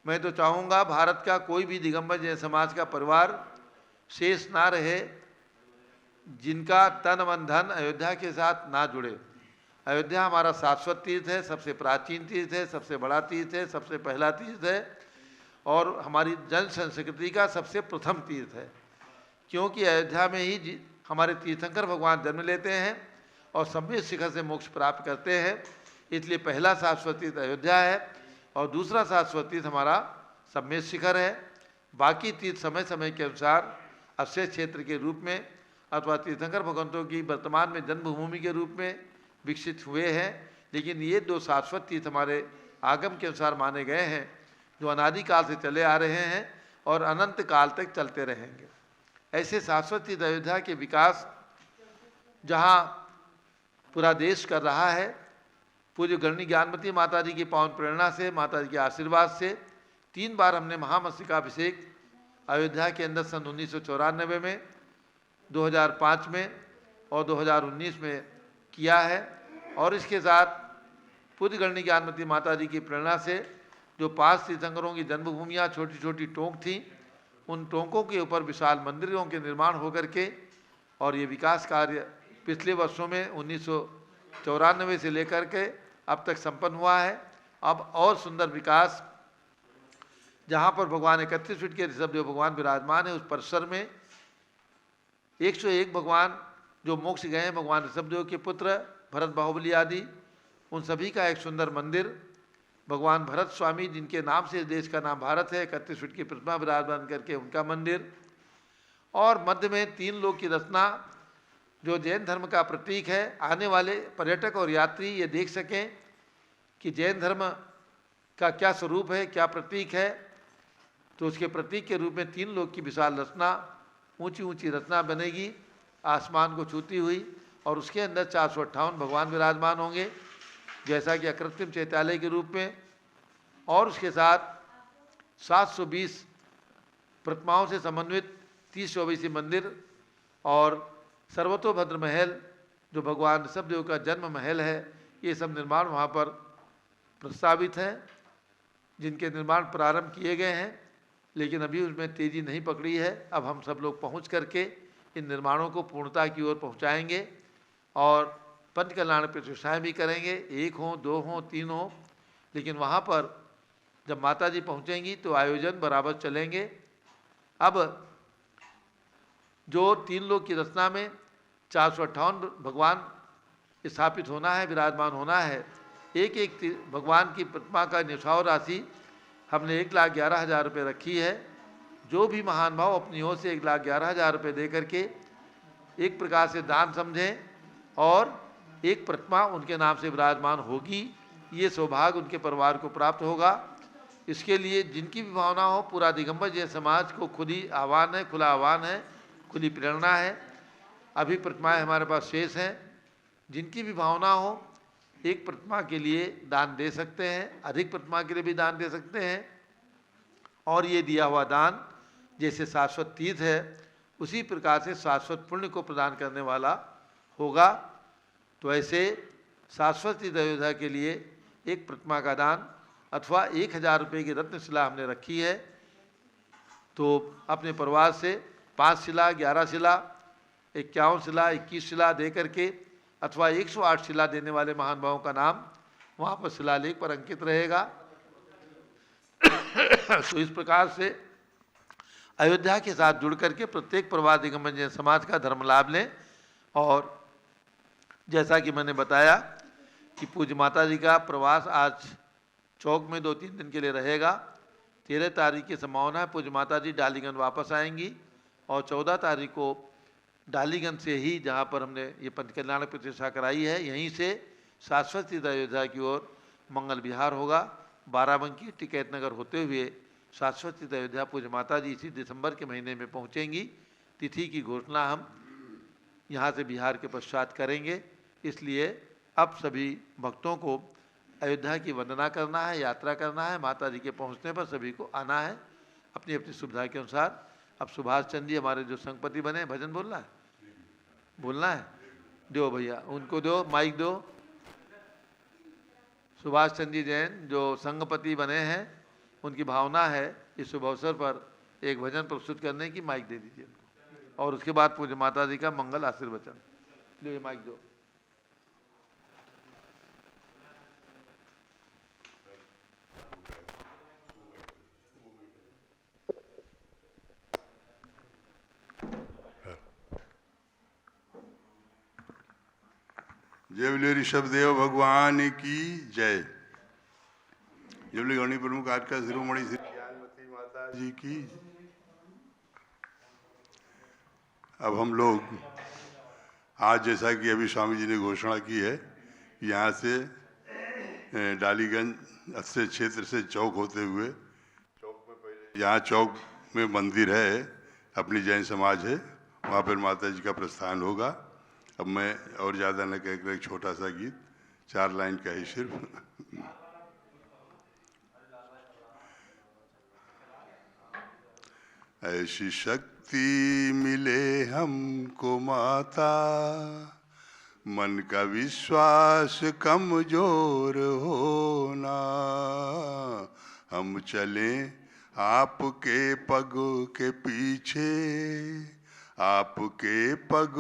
मैं तो चाहूँगा भारत का कोई भी दिगंबर जैन समाज का परिवार शेष ना रहे जिनका तन मन धन अयोध्या के साथ ना जुड़े। अयोध्या हमारा शाश्वत तीर्थ है, सबसे प्राचीन तीर्थ है, सबसे बड़ा तीर्थ है, सबसे पहला तीर्थ है और हमारी जन संस्कृति का सबसे प्रथम तीर्थ है, क्योंकि अयोध्या में ही हमारे तीर्थंकर भगवान जन्म लेते हैं और सम्यक शिखर से मोक्ष प्राप्त करते हैं। इसलिए पहला शाश्वत तीर्थ अयोध्या है और दूसरा शाश्वत तीर्थ हमारा सम्यक शिखर है। बाकी तीर्थ समय समय के अनुसार अक्षय क्षेत्र के रूप में अथवा तीर्थंकर भगवंतों की वर्तमान में जन्मभूमि के रूप में विकसित हुए हैं, लेकिन ये 2 शाश्वत तीर्थ हमारे आगम के अनुसार माने गए हैं जो अनादिकाल से चले आ रहे हैं और अनंत काल तक चलते रहेंगे। ऐसे शाश्वत तीर्थ अयोध्या के विकास जहाँ पूरा देश कर रहा है, पूज्य गणनी ज्ञानमती माता जी की पावन प्रेरणा से, माता जी के आशीर्वाद से 3 बार हमने महामस्तकाभिषेक अयोध्या के अंदर सन 1994 में, 2005 में और 2019 में किया है। और इसके साथ पूज्य गणनी ज्ञानमती माता जी की प्रेरणा से जो 5 तीर्थंकरों की जन्मभूमियाँ छोटी छोटी टोंक थीं, उन टोंकों के ऊपर विशाल मंदिरों के निर्माण होकर के और ये विकास कार्य पिछले वर्षों में 1994 से लेकर के अब तक संपन्न हुआ है। अब और सुंदर विकास, जहाँ पर भगवान 31 फीट के ऋषभदेव भगवान विराजमान है, उस परिसर में 101 भगवान जो मोक्ष गए हैं, भगवान ऋषभदेव के पुत्र भरत बाहुबली आदि, उन सभी का एक सुंदर मंदिर, भगवान भरत स्वामी जिनके नाम से देश का नाम भारत है, 31 फीट की प्रतिमा विराजमान करके उनका मंदिर, और मध्य में 3 लोक की रचना जो जैन धर्म का प्रतीक है। आने वाले पर्यटक और यात्री ये देख सकें कि जैन धर्म का क्या स्वरूप है, क्या प्रतीक है, तो उसके प्रतीक के रूप में 3 लोक की विशाल रचना, ऊंची ऊंची रचना बनेगी आसमान को छूती हुई और उसके अंदर 458 भगवान विराजमान होंगे जैसा कि अकृत्रिम चैत्यालय के रूप में, और उसके साथ 720 प्रतिमाओं से समन्वित 30 चौबीसी मंदिर और सर्वतोभद्र महल जो भगवान ऋषभदेव का जन्म महल है, ये सब निर्माण वहाँ पर प्रस्तावित हैं, जिनके निर्माण प्रारंभ किए गए हैं लेकिन अभी उसमें तेज़ी नहीं पकड़ी है। अब हम सब लोग पहुँच करके इन निर्माणों को पूर्णता की ओर पहुँचाएंगे और पंच कल्याण प्रतिष्ठाएँ भी करेंगे, 1 हो 2 हो 3 हो, लेकिन वहाँ पर जब माता जी पहुँचेंगी तो आयोजन बराबर चलेंगे। अब जो 3 लोक की रचना में 458 भगवान स्थापित होना है, विराजमान होना है, एक एक भगवान की प्रतिमा का न्यौछावर राशि हमने 1,11,000 रुपये रखी है। जो भी महान भाव अपनी ओर से 1,11,000 रुपये दे करके एक प्रकार से दान समझें और एक प्रतिमा उनके नाम से विराजमान होगी, ये सौभाग्य उनके परिवार को प्राप्त होगा। इसके लिए जिनकी भी भावना हो, पूरा दिगंबर जैन समाज को खुली आह्वान है, खुला आह्वान है, खुली प्रेरणा है। अभी प्रतिमाएं हमारे पास शेष हैं। जिनकी भी भावना हो एक प्रतिमा के लिए दान दे सकते हैं, अधिक प्रतिमा के लिए भी दान दे सकते हैं। और ये दिया हुआ दान जैसे शाश्वत तीर्थ है उसी प्रकार से शाश्वत पुण्य को प्रदान करने वाला होगा। तो ऐसे शाश्वत तीर्थ अयोध्या के लिए एक प्रतिमा का दान अथवा 1000 रुपये की रत्नशिला हमने रखी है। तो अपने परिवार से 5 शिला, 11 शिला, 51 शिला, 21 शिला दे करके अथवा 108 शिला देने वाले महानुभावों का नाम वहाँ पर शिलालेख पर अंकित रहेगा। तो इस प्रकार से अयोध्या के साथ जुड़ करके प्रत्येक प्रवाह दिगंबर जैन समाज का धर्म लाभ लें। और जैसा कि मैंने बताया कि पूज्य माता जी का प्रवास आज चौक में 2-3 दिन के लिए रहेगा। 13 तारीख की संभावना है पूज्य माता जी डालीगंज वापस आएंगी और 14 तारीख को डालीगंज से ही जहाँ पर हमने ये पंच कल्याण प्रतिष्ठा कराई है यहीं से शाश्वत तीर्थ अयोध्या की ओर मंगल विहार होगा। बाराबंकी टिकैत नगर होते हुए शाश्वत तीर्थ अयोध्या पूज्य माता जी इसी दिसंबर के महीने में पहुँचेंगी। तिथि की घोषणा हम यहाँ से बिहार के पश्चात करेंगे। इसलिए अब सभी भक्तों को अयोध्या की वंदना करना है, यात्रा करना है। माता जी के पहुँचने पर सभी को आना है अपनी अपनी सुविधा के अनुसार। अब सुभाष चंद्र जी हमारे जो संघपति बने, भजन बोलना है, बोलना है, दो भैया उनको दो, माइक दो। सुभाष चंद्र जी जैन जो संघपति बने हैं उनकी भावना है इस शुभ अवसर पर एक भजन प्रस्तुत करने की, माइक दे दीजिए उनको। और उसके बाद पूज्य माता जी का मंगल आशीर्वचन। दो ये माइक दो। जय बोले ऋषभदेव भगवान की जय। जय बोले गौणी प्रमुख आज का शिरोमणि श्री ज्ञानमती माता जी की। अब हम लोग आज जैसा कि अभी स्वामी जी ने घोषणा की है यहाँ से डालीगंज से क्षेत्र से चौक होते हुए चौक में पहले यहाँ चौक में मंदिर है, अपनी जैन समाज है, वहाँ पर माता जी का प्रस्थान होगा। अब मैं और ज़्यादा न कह कर एक छोटा सा गीत 4 लाइन का ही सिर्फ। ऐसी शक्ति मिले हमको माता, मन का विश्वास कमजोर होना, हम चलें आपके पग के पीछे, आपके पग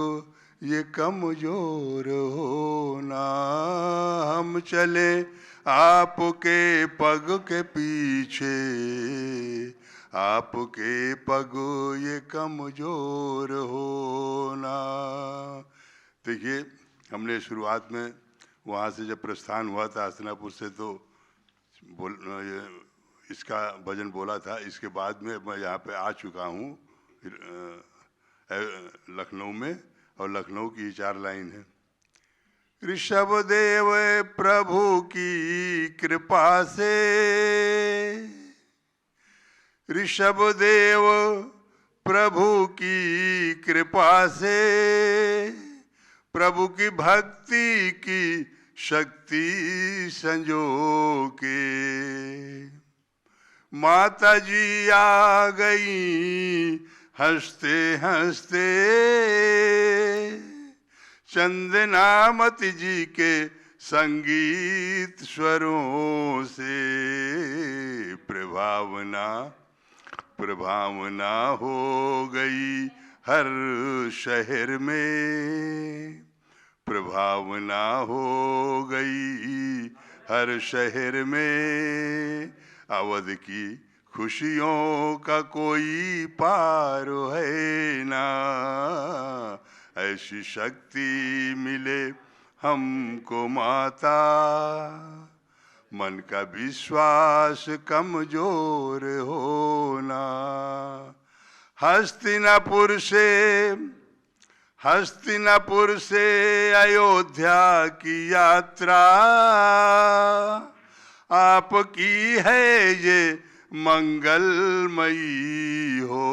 ये कमजोर होना, हम चले आपके पग के पीछे, आपके पग ये कमजोर होना। देखिए हमने शुरुआत में वहाँ से जब प्रस्थान हुआ था हस्तिनापुर से तो इसका भजन बोला था। इसके बाद में मैं यहाँ पे आ चुका हूँ लखनऊ में, और लखनऊ की 4 लाइन है। ऋषभदेव प्रभु की कृपा से, ऋषभदेव प्रभु की कृपा से, प्रभु की भक्ति की शक्ति संजो के माता जी आ गई हंसते हंसते, चंदनामती जी के संगीत स्वरों से, प्रभावना प्रभावना हो गई हर शहर में, प्रभावना हो गई हर शहर में, अवध की खुशियों का कोई पार है ना, ऐसी शक्ति मिले हमको माता, मन का विश्वास कमजोर होना। हस्तिनापुर से अयोध्या की यात्रा आपकी है ये मंगलमयी हो।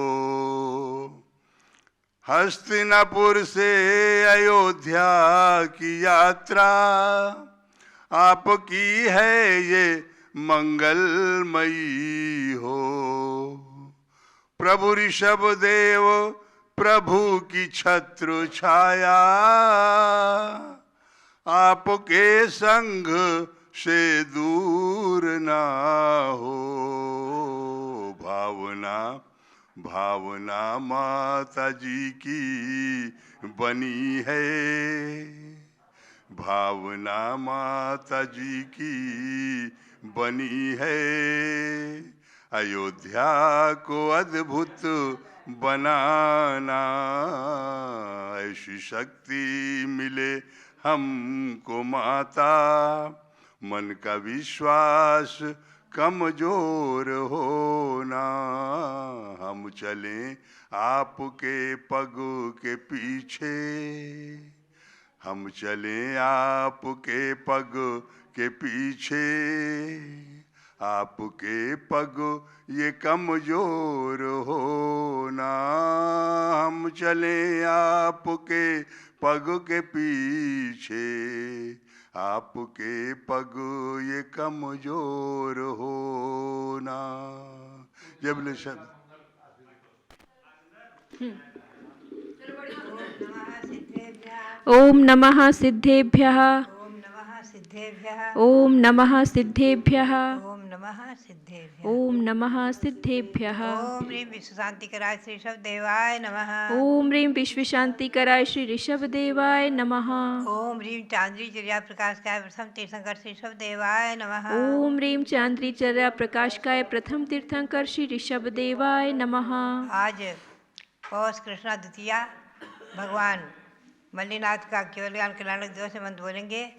हस्तिनापुर से अयोध्या की यात्रा आपकी है ये मंगलमयी हो। प्रभु ऋषभ देव प्रभु की छत्र छाया आपके संग से दूर ना हो। भावना भावना माता जी की बनी है, भावना माता जी की बनी है। अयोध्या को अद्भुत बनाना ऐसी शक्ति मिले हमको माता। मन का विश्वास कमजोर होना, हम चलें आपके पग के पीछे, हम चलें आपके पग के पीछे। आपके पग ये कमजोर होना, हम चलें आपके पग के पीछे। आपके पग ये कमजोर होना। जय बोले सब। ओम नमः सिद्धेभ्यः। ओम नमः सिद्धेभ्यः। ओम नमः सिद्धेभ्यः। ओम नमः सिद्धेभ्यः। ओम नमः सिद्धेभ्यः। ओम ह्रीं विश्व शांति कराय श्री ऋषभ देवाय नमः। ओम ह्रीं विश्व शांति कराय श्री ऋषभ देवाय नमः। ओम ह्रीं चांद्री चर्या प्रकाशकाय प्रथम तीर्थंकर श्री ऋषभ देवाय नमः। ओम ह्रीं चांद्री चर्या प्रकाशकाय प्रथम तीर्थंकर श्री ऋषभ देवाय नमः। आज पौष कृष्णा द्वितीया भगवान मल्लीनाथ का केवल ज्ञान कल्याणक दिवस से मंत्र बोलेंगे।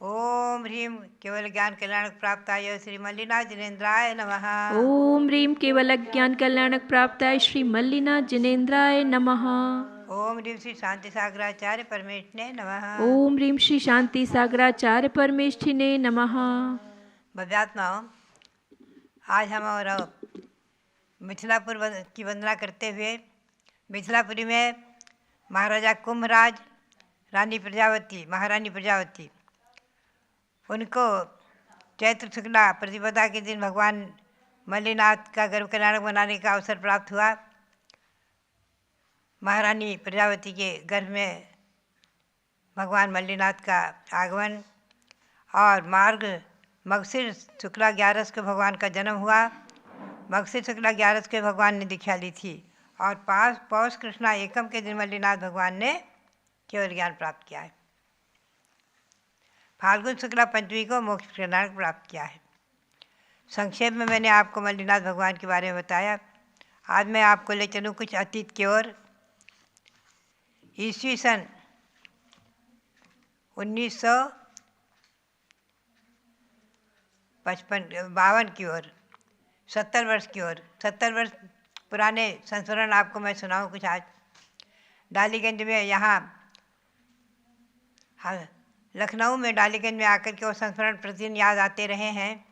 ओम ह्रीं केवल ज्ञान कल्याणक प्राप्ताय श्री मल्लीनाथ जिनेन्द्राय नमः। ओम ह्रीं केवल ज्ञान कल्याणक प्राप्ताय श्री मल्लीनाथ जिनेन्द्राय नमः। ओम ह्रीं श्री शांति सागराचार्य परमेष्ठिने नमः। ओम ह्रीं श्री शांति सागराचार्य परमेष्ठिने नमः। भव्यात्माओं, आज हम और मिथिलापुर की वंदना करते हुए मिथिलापुरी में महाराजा कुंभराज, रानी प्रजावती, महारानी प्रजावती, उनको चैत्र शुक्ला प्रतिपदा के दिन भगवान मल्लीनाथ का गर्भ कल्याणक मनाने का अवसर प्राप्त हुआ। महारानी प्रजावती के गर्भ में भगवान मल्लीनाथ का आगमन और मार्ग मगसिर शुक्ला 11 को भगवान का जन्म हुआ। मगसिर शुक्ला 11 को भगवान ने दीक्षा ली थी और पौष कृष्णा एकम के दिन मल्लीनाथ भगवान ने केवल ज्ञान प्राप्त किया है। फाल्गुन शुक्ला पंचमी को मोक्ष कल्याण प्राप्त किया है। संक्षेप में मैंने आपको मल्लीनाथ भगवान के बारे में बताया। आज मैं आपको ले चलूँ कुछ अतीत की ओर। ईस्वी सन 1952 की ओर, 70 वर्ष की ओर, 70 वर्ष पुराने संस्मरण आपको मैं सुनाऊं कुछ आज। डालीगंज में यहाँ लखनऊ में डालीगंज में आकर के वो संस्मरण प्रतिदिन याद आते रहे हैं।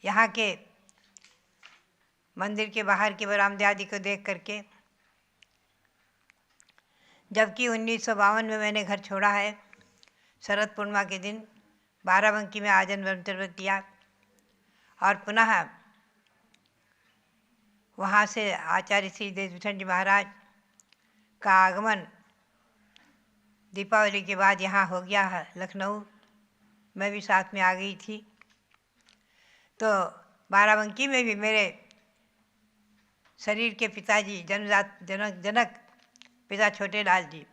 यहाँ के मंदिर के बाहर के बरामदे आदि को देख करके। जबकि 1952 में मैंने घर छोड़ा है, शरद पूर्णिमा के दिन बाराबंकी में आजन ब्रह्मचर्य किया और पुनः वहाँ से आचार्य श्री देशभूषण जी महाराज का आगमन दीपावली के बाद यहाँ हो गया है लखनऊ। मैं भी साथ में आ गई थी। तो बाराबंकी में भी मेरे शरीर के पिताजी जनक पिता छोटे लाल जी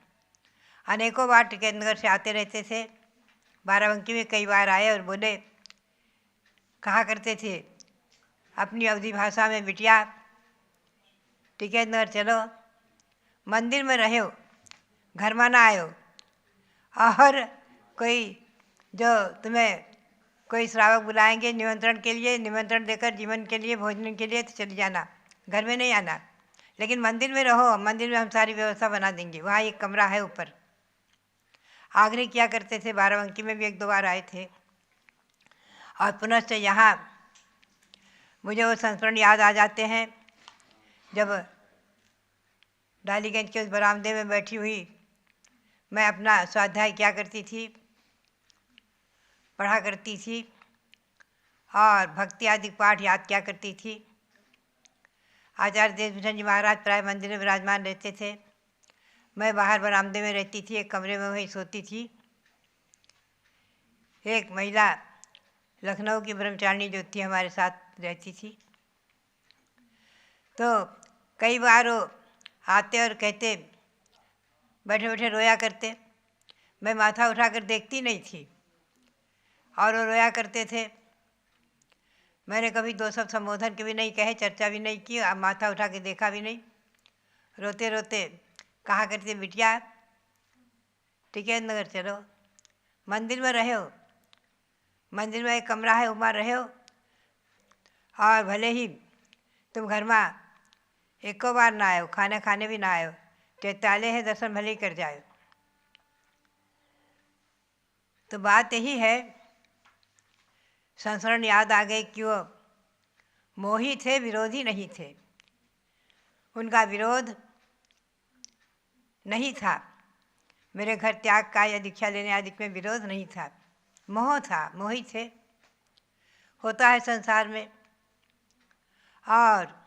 अनेकों बार टिकैत नगर से आते रहते थे। बाराबंकी में कई बार आए और बोले, कहा करते थे अपनी अवधी भाषा में, बिटिया टिकैत नगर चलो, मंदिर में रहो, घर में ना आयो, और कोई जो तुम्हें कोई श्रावक बुलाएंगे निमंत्रण के लिए, निमंत्रण देकर जीवन के लिए, भोजन के लिए, तो चली जाना, घर में नहीं आना, लेकिन मंदिर में रहो, मंदिर में हम सारी व्यवस्था बना देंगे, वहाँ एक कमरा है ऊपर। आग्रह किया करते थे। बाराबंकी में भी 1-2 बार आए थे। और पुनश्च यहाँ मुझे वो संस्मरण याद आ जाते हैं जब डालीगंज के उस बरामदे में बैठी हुई मैं अपना स्वाध्याय क्या करती थी, पढ़ा करती थी और भक्ति आदि पाठ याद क्या करती थी। आचार्य देशभूषण जी महाराज प्राय मंदिर में विराजमान रहते थे। मैं बाहर बरामदे में रहती थी, एक कमरे में वहीं सोती थी। एक महिला लखनऊ की ब्रह्मचारिणी जो थी हमारे साथ रहती थी। तो कई बार वो आते और कहते, बैठे बैठे रोया करते। मैं माथा उठाकर देखती नहीं थी और वो रोया करते थे। मैंने कभी दो शब्द संबोधन के भी नहीं कहे, चर्चा भी नहीं की, अब माथा उठा के देखा भी नहीं। रोते रोते कहा करते, बिटिया टिकैत नगर चलो, मंदिर में रहे हो, मंदिर में एक कमरा है उमा रहे हो, और भले ही तुम घर में एको बार ना आयो, खाना खाने भी ना आयो, चैताले है दर्शन भले ही कर जाओ। तो बात यही है, संस्मरण याद आ गए कि वो मोही थे, विरोधी नहीं थे। उनका विरोध नहीं था। मेरे घर त्याग का या दीक्षा लेने आदि में विरोध नहीं था, मोह था, मोही थे। होता है संसार में। और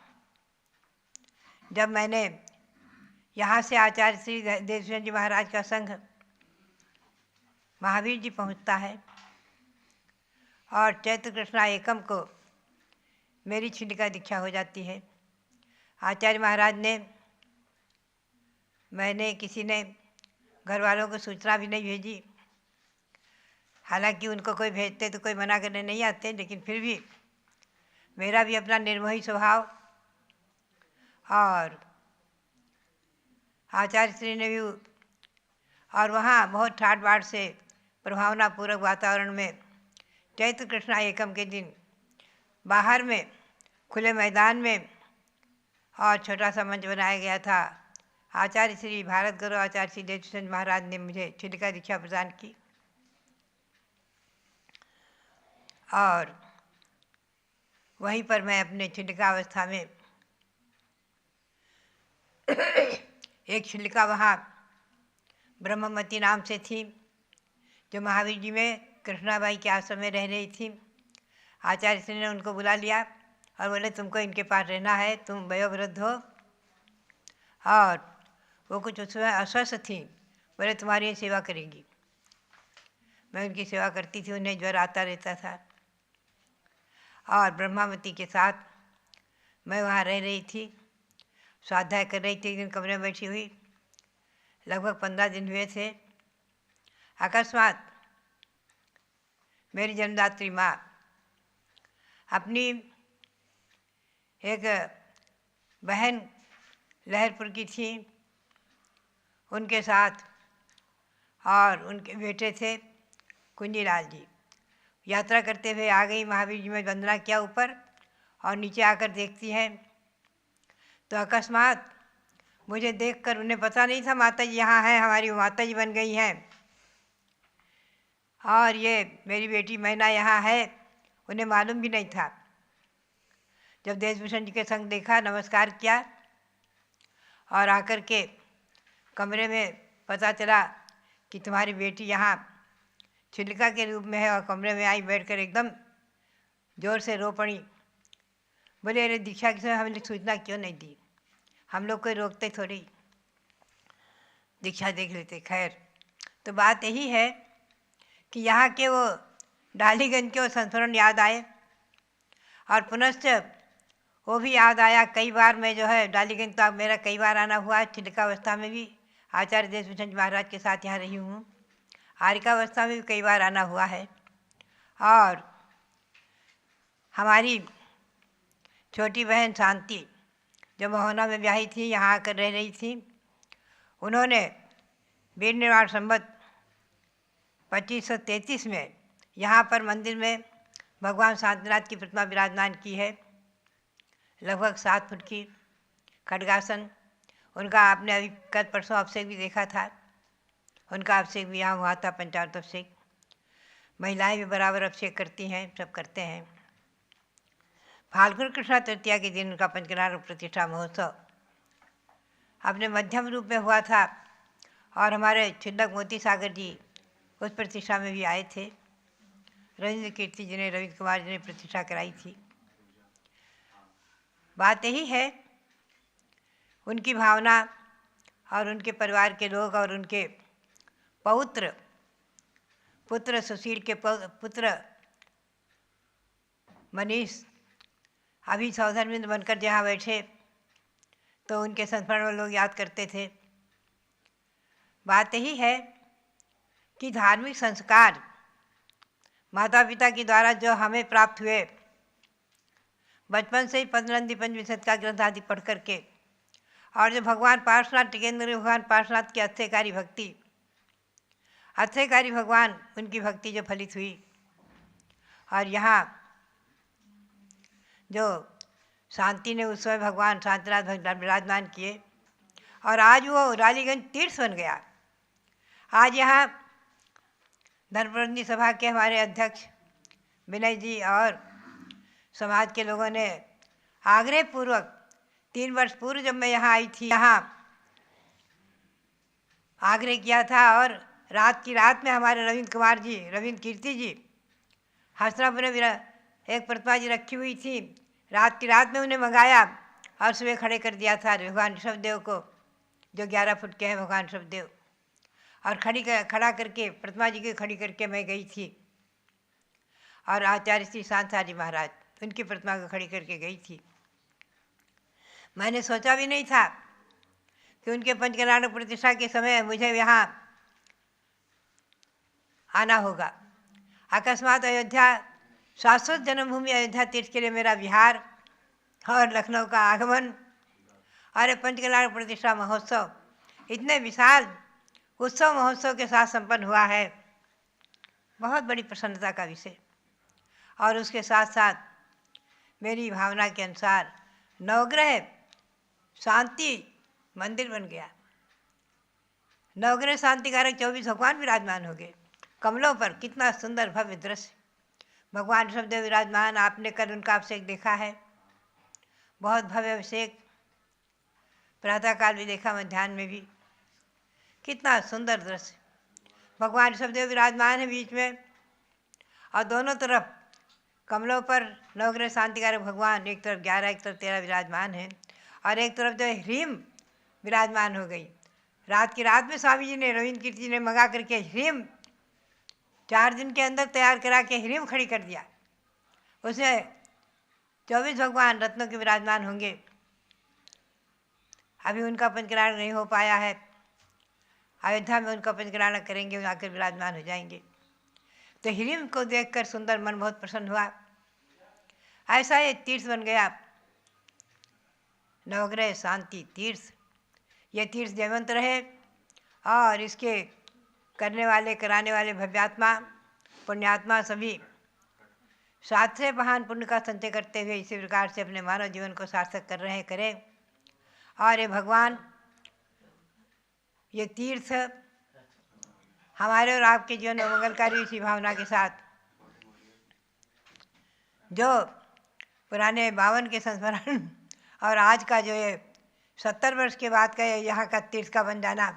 जब मैंने यहाँ से आचार्य श्री देशभूषण जी महाराज का संघ महावीर जी पहुँचता है और चैत्र कृष्णा एकम को मेरी छिंडिका दीक्षा हो जाती है। आचार्य महाराज ने, मैंने किसी ने घर वालों को सूचना भी नहीं भेजी। हालांकि उनको कोई भेजते तो कोई मना करने नहीं आते, लेकिन फिर भी मेरा भी अपना निर्मोही स्वभाव और आचार्य श्री ने भी, और वहाँ बहुत ठाट बाट से प्रभावनापूर्वक वातावरण में चैत्र कृष्णा एकम के दिन बाहर में खुले मैदान में और छोटा सा मंच बनाया गया था। आचार्य श्री भारत गुरु आचार्य श्री देशभूषण महाराज ने मुझे छिंडिका दीक्षा प्रदान की और वहीं पर मैं अपने छिंडिका अवस्था में एक छिंडिका वहाँ ब्रह्ममती नाम से थी, जो महावीर जी में कृष्णाबाई के आश्रम में रह रही थी। आचार्य श्री ने उनको बुला लिया और बोले, तुमको इनके पास रहना है, तुम वयोवृद्ध हो। और वो कुछ उसमें अस्वस्थ थी, बोले तुम्हारी सेवा करेंगी। मैं उनकी सेवा करती थी, उन्हें ज्वर आता रहता था। और ब्रह्मावती के साथ मैं वहाँ रह रही थी, स्वाध्याय कर रही थी। एक दिन कमरे में बैठी हुई, लगभग 15 दिन हुए थे। अकस्मात मेरी जन्मदात्री माँ अपनी एक बहन लहरपुर की थी, उनके साथ, और उनके बेटे थे कुंजीलाल जी, यात्रा करते हुए आ गई। महावीर जी में वंदना किया ऊपर, और नीचे आकर देखती हैं तो अकस्मात मुझे देखकर, उन्हें पता नहीं था माता जी यहाँ हैं, हमारी माता जी बन गई हैं, और ये मेरी बेटी मैना यहाँ है, उन्हें मालूम भी नहीं था। जब देशभूषण जी के संग देखा, नमस्कार किया, और आकर के कमरे में पता चला कि तुम्हारी बेटी यहाँ छिंडिका के रूप में है, और कमरे में आई, बैठकर एकदम जोर से रो पड़ी। बोले, अरे दीक्षा के समय हमने सूचना क्यों नहीं दी, हम लोग कोई रोकते थोड़ी, दीक्षा देख लेते। खैर, तो बात यही है कि यहाँ के वो डालीगंज के वो संस्मरण याद आए, और पुनश्च वो भी याद आया। कई बार मैं जो है डालीगंज, तो अब मेरा कई बार आना हुआ है। छिंडिका अवस्था में भी आचार्य देशभूषण महाराज के साथ यहाँ रही हूँ, आरिका अवस्था में भी कई बार आना हुआ है। और हमारी छोटी बहन शांति, जो महोना में ब्याही थी, यहाँ आकर रह रही थी, उन्होंने वीर निर्वाण संवत 2533 में यहाँ पर मंदिर में भगवान शांतिनाथ की प्रतिमा विराजमान की है, लगभग 7 फुट की, खड्गासन। उनका आपने अभी कल परसों अभिषेक भी देखा था, उनका अभिषेक भी यहाँ हुआ था, पंचामृत अभिषेक। महिलाएं भी बराबर अभिषेक करती हैं, सब करते हैं। फाल्गुन कृष्णा तृतीया के दिन उनका पंचकनारायण प्रतिष्ठा महोत्सव अपने मध्यम रूप में हुआ था और हमारे छिंदक मोती सागर जी उस प्रतिष्ठा में भी आए थे। रविंद्र कीर्ति जी ने, रविंद्र कुमार जी ने प्रतिष्ठा कराई थी। बात यही है, उनकी भावना और उनके परिवार के लोग और उनके पुत्र सुशील के पुत्र मनीष अभी सौधर्मिंद बनकर जहाँ बैठे तो उनके संस्मरण में लोग याद करते थे। बात यही है कि धार्मिक संस्कार माता पिता के द्वारा जो हमें प्राप्त हुए, बचपन से ही पंचनंदी पंचविंशति का ग्रंथ आदि पढ़ करके, और जो भगवान पार्श्वनाथ टिकेंद्र भगवान पार्श्वनाथ की अथ्यकारी भगवान उनकी भक्ति जो फलित हुई, और यहाँ जो शांति ने उस समय भगवान शांतिनाथ भगवान विराजमान किए, और आज वो रालीगंज तीर्थ बन गया। आज यहाँ धर्मप्रबंधी सभा के हमारे अध्यक्ष विनय जी और समाज के लोगों ने आग्रह पूर्वक 3 वर्ष पूर्व जब मैं यहाँ आई थी, यहाँ आग्रह किया था, और रात की रात में हमारे रविंद्र कुमार जी, रविंद्र कीर्ति जी हसनापुर में एक प्रतिमा जी रखी हुई थी, रात की रात में उन्हें मंगाया और सुबह खड़े कर दिया था भगवान ऋषभदेव को, जो 11 फुट के हैं भगवान ऋषभदेव, और खड़ा करके प्रतिमा जी की खड़ी करके मैं गई थी, और आचार्य श्री सांसारी महाराज उनकी प्रतिमा को खड़ी करके गई थी। मैंने सोचा भी नहीं था कि उनके पंचकल्याण प्रतिष्ठा के समय मुझे यहाँ आना होगा। अकस्मात अयोध्या, शाश्वत जन्मभूमि अयोध्या तीर्थ के लिए मेरा बिहार और लखनऊ का आगमन और पंचकल्याण प्रतिष्ठा महोत्सव इतने विशाल उत्सव महोत्सव के साथ संपन्न हुआ है, बहुत बड़ी प्रसन्नता का विषय। और उसके साथ साथ मेरी भावना के अनुसार नवग्रह शांति मंदिर बन गया। नवग्रह शांतिकारक 24 भगवान विराजमान हो गए कमलों पर। कितना सुंदर भव्य दृश्य, भगवान ऋषभदेव विराजमान। आपने कल उनका अभिषेक देखा है, बहुत भव्य अभिषेक। प्रातःकाल भी देखा, मध्याह्न में भी। कितना सुंदर दृश्य, भगवान ऋषभदेव विराजमान है बीच में, और दोनों तरफ कमलों पर नवग्रह शांतिकारक भगवान, एक तरफ 11 एक तरफ 13 विराजमान है, और एक तरफ जो है ह्रीम विराजमान हो गई। रात की रात में स्वामी जी ने, रविंद्र कीर्ति जी ने मंगा करके ह्रीम 4 दिन के अंदर तैयार करा के ह्रीम खड़ी कर दिया। उसमें 24 भगवान रत्नों के विराजमान होंगे। अभी उनका पंचकल्याण नहीं हो पाया है, अयोध्या में उनका पंचकल्याण करेंगे, आकर विराजमान हो जाएंगे। तो ह्रीम को देखकर सुंदर मन बहुत प्रसन्न हुआ। ऐसा ये तीर्थ बन गया, नवग्रह शांति तीर्थ। ये तीर्थ जयवंत रहे, और इसके करने वाले, कराने वाले भव्यात्मा, पुण्यात्मा सभी साथ से महान पुण्य का संचय करते हुए इसी प्रकार से अपने मानव जीवन को सार्थक कर रहे हैं, करें। और ये भगवान, ये तीर्थ हमारे और आपके जीवन में मंगलकारी इसी भावना के साथ, जो पुराने 52 के संस्मरण और आज का जो ये 70 वर्ष के बाद का यहाँ का तीर्थ का बन जाना,